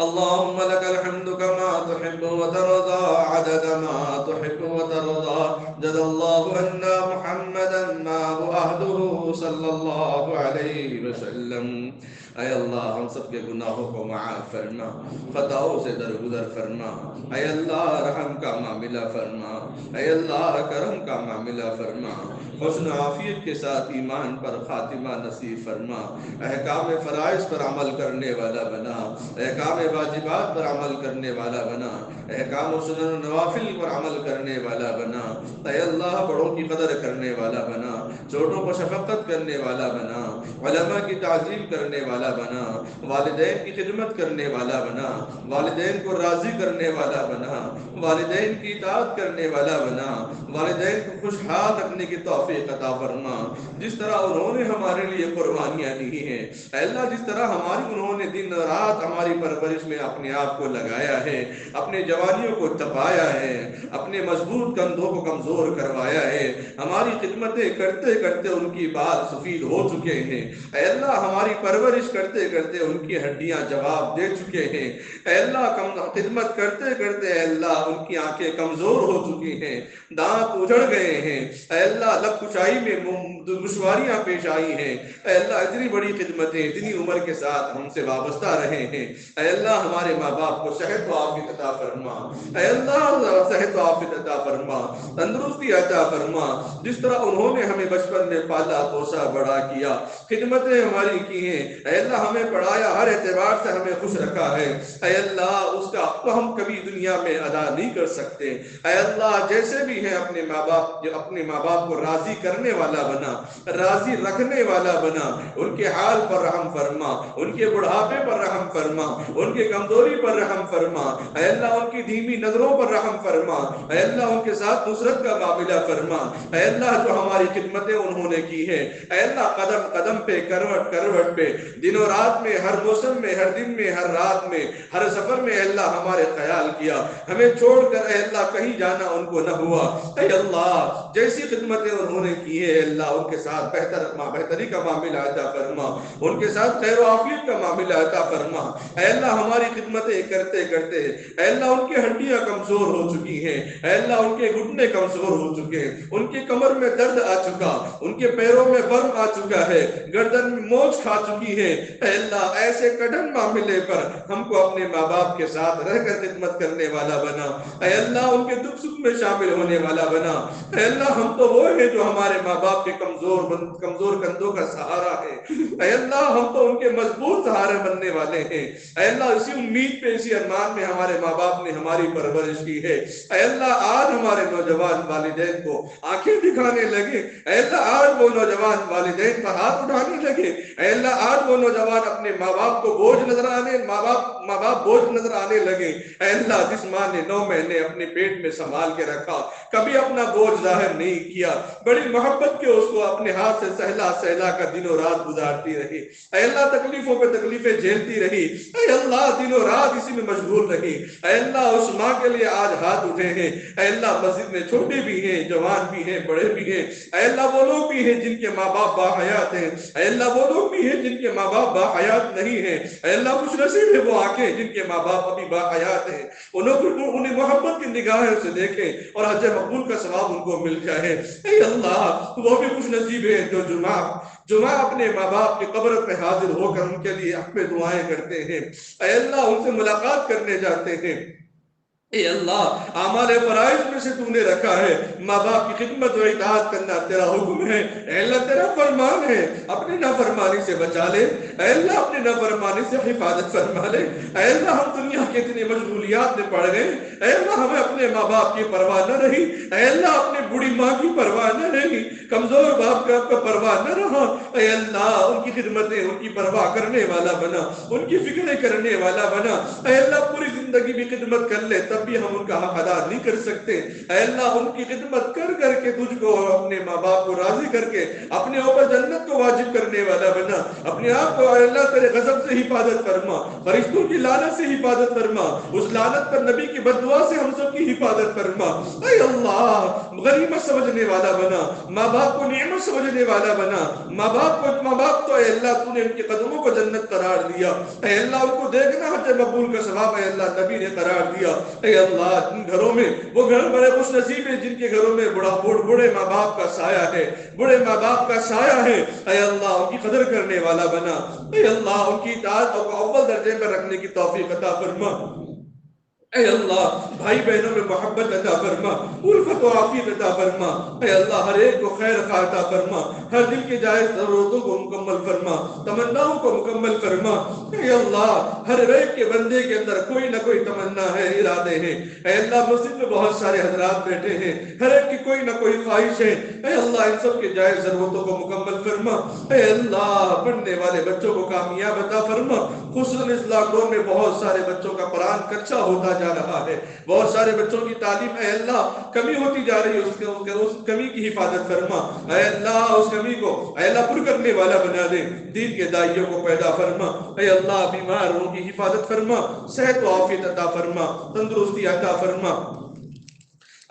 Speaker 2: اللهم لك الحمد كما تحب وترضى عدد ما تحب وترضى. جزا الله أن محمدا ما هو عهده صلى الله عليه وسلم. اے اللہ ہم سب کے گناہوں کو معاف فرما، خطاؤں سے درگزر فرما، اے اللہ رحم کا معاملہ فرما، اے اللہ کرم کا معاملہ فرما، حسن عافیت کے ساتھ ایمان پر خاتمہ نصیب فرما، احکام فرائض پر عمل کرنے والا بنا، احکام واجبات پر عمل کرنے والا بنا، احکام و سنن و نوافل پر عمل کرنے والا بنا، اے اللہ بڑوں کی قدر کرنے والا بنا، چھوٹوں کو شفقت کرنے والا بنا، علماء کی تعظیم کرنے والا بنا، والدین کی خدمت کرنے والا بنا، والدین کو راضی کرنے والا بنا، والدین کی اطاعت کرنے والا بنا، والدین کو خوشحال رکھنے کی توفیق عطا فرما۔ جس طرح انہوں نے ہمارے لیے قربانیاں دی ہیں، اے اللہ جس طرح انہوں نے دن رات ہماری پرورش میں اپنے آپ کو لگایا ہے، اپنے جوانیوں کو تپایا ہے، اپنے مضبوط کندھوں کو کمزور کروایا ہے، ہماری خدمتیں کرتے کرتے ان کی بال سفید ہو چکے ہیں، اے اللہ ہماری پرورش کرتے کرتے ان کی ہڈیاں جواب دے چکے ہیں، اے اللہ خدمت کرتے کرتے اے اللہ ان کی آنکھیں کمزور ہو چکی ہیں، دانت اجڑ گئے ہیں، اے اللہ لب کشائی میں دشواریاں پیش آئی ہیں، اے اللہ اتنی بڑی خدمتیں اتنی عمر کے ساتھ ہم سے وابستہ رہے ہیں، اے اللہ ہمارے ماں باپ کو صحت و عافیت عطا فرما، اے اللہ صحت و عافیت عطا فرما، تندرستی عطا فرما، جس طرح انہوں نے ہمیں بچپن میں پالا پوسا بڑا کیا، خدمتیں ہماری کی ہیں، اے اللہ ہمیں پڑھایا، ہر اعتبار سے ہمیں خوش رکھا ہے، اے اللہ اس کا حق تو ہم کبھی دنیا میں ادا نہیں کر سکتے، اے اللہ جیسے بھی ہیں اپنے ماں باپ کو راضی کرنے والا بنا، راضی رکھنے والا بنا، ان کے حال پر رحم فرما، ان کے بڑھاپے پر رحم فرما، ان کے کمزوری پر رحم فرما، اے اللہ ان کی دھیمی نظروں پر رحم فرما، اے اللہ ان کے ساتھ نصرت کا معاملہ فرما، اے اللہ جو ہماری خدمتیں انہوں نے کی ہیں، اے اللہ قدم قدم پہ کروٹ کروٹ پہ دن و رات میں، ہر موسم میں، ہر دن میں، ہر رات میں، ہر سفر میں اے اللہ ہمارے خیال کیا، ہمیں چھوڑ کر اے اللہ کہیں جانا ان کو نہ ہوا، اے اللہ جیسی خدمتیں انہوں نے کی ہے اے اللہ ان کے ساتھ بہتری کا معاملہ عطا فرما، ان کے ساتھ خیر و عافیت کا معاملہ عطا فرما، اے اللہ ہماری خدمتیں کرتے کرتے اے اللہ ان کی ہڈیاں کمزور ہو چکی ہیں، اے اللہ ان کے گھٹنے کمزور ہو چکے ہیں، ان کی کمر میں درد آ چکا، ان کے پیروں میں ورم آ چکا ہے، گردن میں موچ کھا چکی ہے، اے اللہ ایسے کٹھن معاملے پر ہم کو اپنے ماں باپ کے ساتھ رہ کر خدمت کرنے والا بنا، اے اللہ ان کے دکھ سکھ میں شامل ہونے والا بنا، اے اللہ ہم تو وہ ہیں جو ہمارے ماں باپ کے کمزور کندھوں کا سہارا ہے، اے اللہ ہم تو ان کے مضبوط سہارے بننے والے ہیں، اے اللہ اسی امید پہ اسی ارمان میں ہمارے ماں باپ نے ہماری پرورش کی ہے، اے اللہ آج ہمارے نوجوان والدین کو آنکھیں دکھانے لگے، اے اللہ آج وہ نوجوان والدین پر ہاتھ اٹھانے لگے، اے اللہ آج وہ نوجوان اپنے ماں باپ کو بوجھ نظر آنے ماں باپ بوجھ نظر آنے لگے، اے اللہ جس ماں نے 9 مہینے اپنے پیٹ میں سنبھال کے رکھا، کبھی اپنا بوجھ ظاہر نہیں کیا، بڑی محبت کے اس کو اپنے ہاتھ سے سہلا کر دن و رات گزارتی رہی، اے اللہ تکلیفوں پہ تکلیفیں جھیلتی رہی، اے اللہ دن و رات اسی میں مشغول رہی، اے اللہ اس ماں کے لیے آج ہاتھ اٹھے ہیں، اے اللہ مسجد میں چھوٹے بھی ہیں، جوان بھی ہیں، بڑے بھی ہیں، اے اللہ وہ لوگ بھی ہیں جن کے ماں باپ باحیات ہیں، اے اللہ وہ لوگ بھی ہیں جن کے ماں باپ باحیات نہیں ہیں، اے اللہ خوش نصیب ہے وہ آنکھیں جن کے ماں باپ ابھی باحیات ہیں، انہیں محبت کی نگاہوں سے دیکھیں اور حج مقبول کا ثواب ان کو مل جائے، اے اللہ وہ بھی خوش نصیب ہے جو جمعہ اپنے ماں باپ کی قبر پہ حاضر ہو کر ان کے لیے حق میں دعائیں کرتے ہیں، اے اللہ ان سے ملاقات کرنے جاتے ہیں، اے اللہ اعمال فرائض میں سے تو نے رکھا ہے ماں باپ کی خدمت و اطاعت کرنا تیرا حکم ہے، اے اللہ تیرا فرمان ہے، اپنی نافرمانی سے بچا لے، اے اللہ اپنی نافرمانی سے حفاظت فرما لے، اے اللہ ہم دنیا کے اتنی مشغولیات میں پڑ گئے، اے اللہ ہمیں اپنے ماں باپ کی پرواہ نہ رہی، اے اللہ اپنی بوڑھی ماں کی پرواہ نہ رہی، کمزور باپ کا پرواہ نہ رہا، اے اللہ ان کی خدمتیں ان کی پرواہ کرنے والا بنا، ان کی فکریں کرنے والا بنا، اے اللہ پوری زندگی بھی خدمت کر لے تب بھی ہم ان کا حق ادا نہیں کر سکتے، اے اللہ ان کی خدمت کر کر کے تجھ کو اور اپنے ماں باپ کو راضی کر کے اپنے اوپر جنت کو واجب کرنے والا بنا، اپنے آپ کو اے اللہ تیرے غضب سے حفاظت فرما، فرشتوں کی لعنت سے حفاظت فرما، اس لعنت پر نبی کی بد دعا سے ہم سب کی حفاظت فرما، اے اللہ غنیمت سمجھنے والا بنا، ماں باپ کو نعمت سمجھنے والا بنا، ماں باپ تو اے اللہ تو نے ان کے قدموں کو جنت قرار دیا، اے اللہ ان کو دیکھنا حج مقبول کا ثواب اے اللہ نبی نے قرار دیا، اے اللہ جن گھروں میں وہ گھر بڑے خوش نصیب ہیں جن کے گھروں میں بوڑھے ماں باپ کا سایہ ہے، بوڑھے ماں باپ کا سایہ ہے، اے اللہ ان کی قدر کرنے والا بنا، اے اللہ ان کی اطاعت کو اول درجے میں رکھنے کی توفیق عطا فرما، اے اللہ بھائی بہنوں میں محبت عطا فرما، الفت و عافیت عطا فرما، اے اللہ ہر ایک کو خیر خواہ عطا فرما، ہر دل کے جائز ضرورتوں کو مکمل فرما، تمناؤں کو مکمل فرما، اے اللہ ہر ایک کے بندے کے اندر کوئی نہ کوئی تمنا ہے، ارادے ہیں، اے اللہ مسجد میں بہت سارے حضرات بیٹھے ہیں، ہر ایک کی کوئی نہ کوئی خواہش ہے، اے اللہ ان سب کے جائز ضرورتوں کو مکمل فرما، اے اللہ پڑھنے والے بچوں کو کامیاب عطا فرما، خصوصاً اس لاک ڈاؤن میں بہت سارے بچوں کا قرآن کچا ہوتا جا رہا ہے، بہت سارے بچوں کی تعلیم اے اللہ کمی ہوتی جا رہی ہے، اس کمی کی حفاظت فرما، اے اللہ اس کمی کو اے اللہ پر کرنے والا بنا دے، دین کے داعیوں کو پیدا فرما، اے اللہ بیماروں کی حفاظت فرما، صحت و عافیت عطا فرما، تندرستی عطا فرما،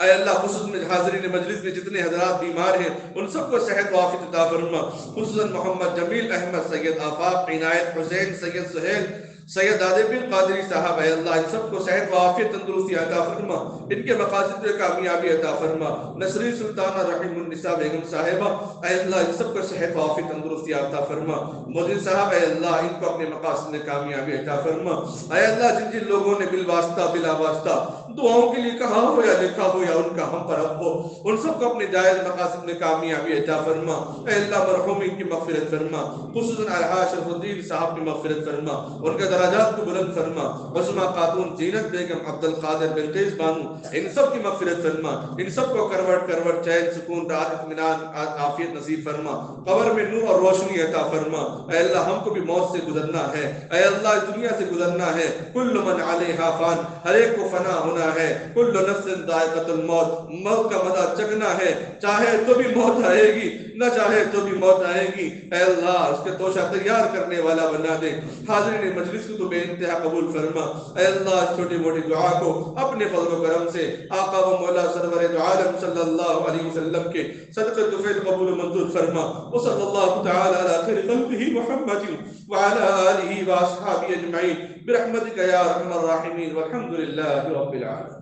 Speaker 2: اے اللہ خصوصاً حاضرین مجلس میں جتنے حضرات بیمار ہیں ان سب کو صحت و عافیت عطا فرما، خصوصاً محمد جمیل احمد، سید آفاق، عنایت حسین، سید سہیل، سید عادل قادری صاحب، اے اللہ ان سب کو صحت و عافیت تندرستی عطا فرما، ان کے مقاصد میں کامیابی عطا فرما، نسرین سلطانہ رحیم النساء بیگم صاحبہ، اے اللہ ان سب کو صحت و عافیت تندرستی عطا فرما، مودin صاحب اے اللہ ان کو اپنے مقاصد میں کامیابی عطا فرما، اے اللہ جن جن لوگوں نے بالواسطہ بلا واسطہ دعاؤں کے لیے کہا ہو یا لکھا ہو یا ان کا ہم پر حق ہو، ان سب کو اپنے جائز مقاصد میں کامیابی عطا فرما، اے اللہ مرحومین کی مغفرت فرما، خصوصاً الحاج شرف الدین صاحب کی مغفرت فرما، ان کے درجات کو بلند فرما، عظمیٰ خاتون زینت بیگم، عبد القادر بلقیس بانو، ان سب کی مغفرت فرما، ان سب کو کروٹ کروٹ چین سکون راحت اطمینان عافیت نصیب فرما، قبر میں نور اور روشنی عطا فرما، اے اللہ ہم کو بھی موت سے گزرنا ہے، اے اللہ اس دنیا سے گزرنا ہے، کل من علیہا فان، ہر ایک کو فنا ہونا ہے، کل نفس ذائقۃ الموت، موت کا مزہ چکنا ہے، چاہے تو بھی موت آئے گی نہ چاہے تو بھی موت آئے گی، اے اللہ اس کے توشہ تیار کرنے والا بنا دے، حاضرین مجلس کو تو بے انتہا قبول فرما، اے اللہ اس چھوٹی موٹی دعا کو اپنے فضل و کرم سے آقا و مولا سرور دو عالم صلی اللہ علیہ وسلم کے صدقہ دفعہ قبول و منظور فرما، وصلی اللہ تعالی علی خیر خلقہ محمد وعلى آلہ واصحابہ اجمعین برحمتک یا ارحم الراحمین والحمد للہ رب العالمین۔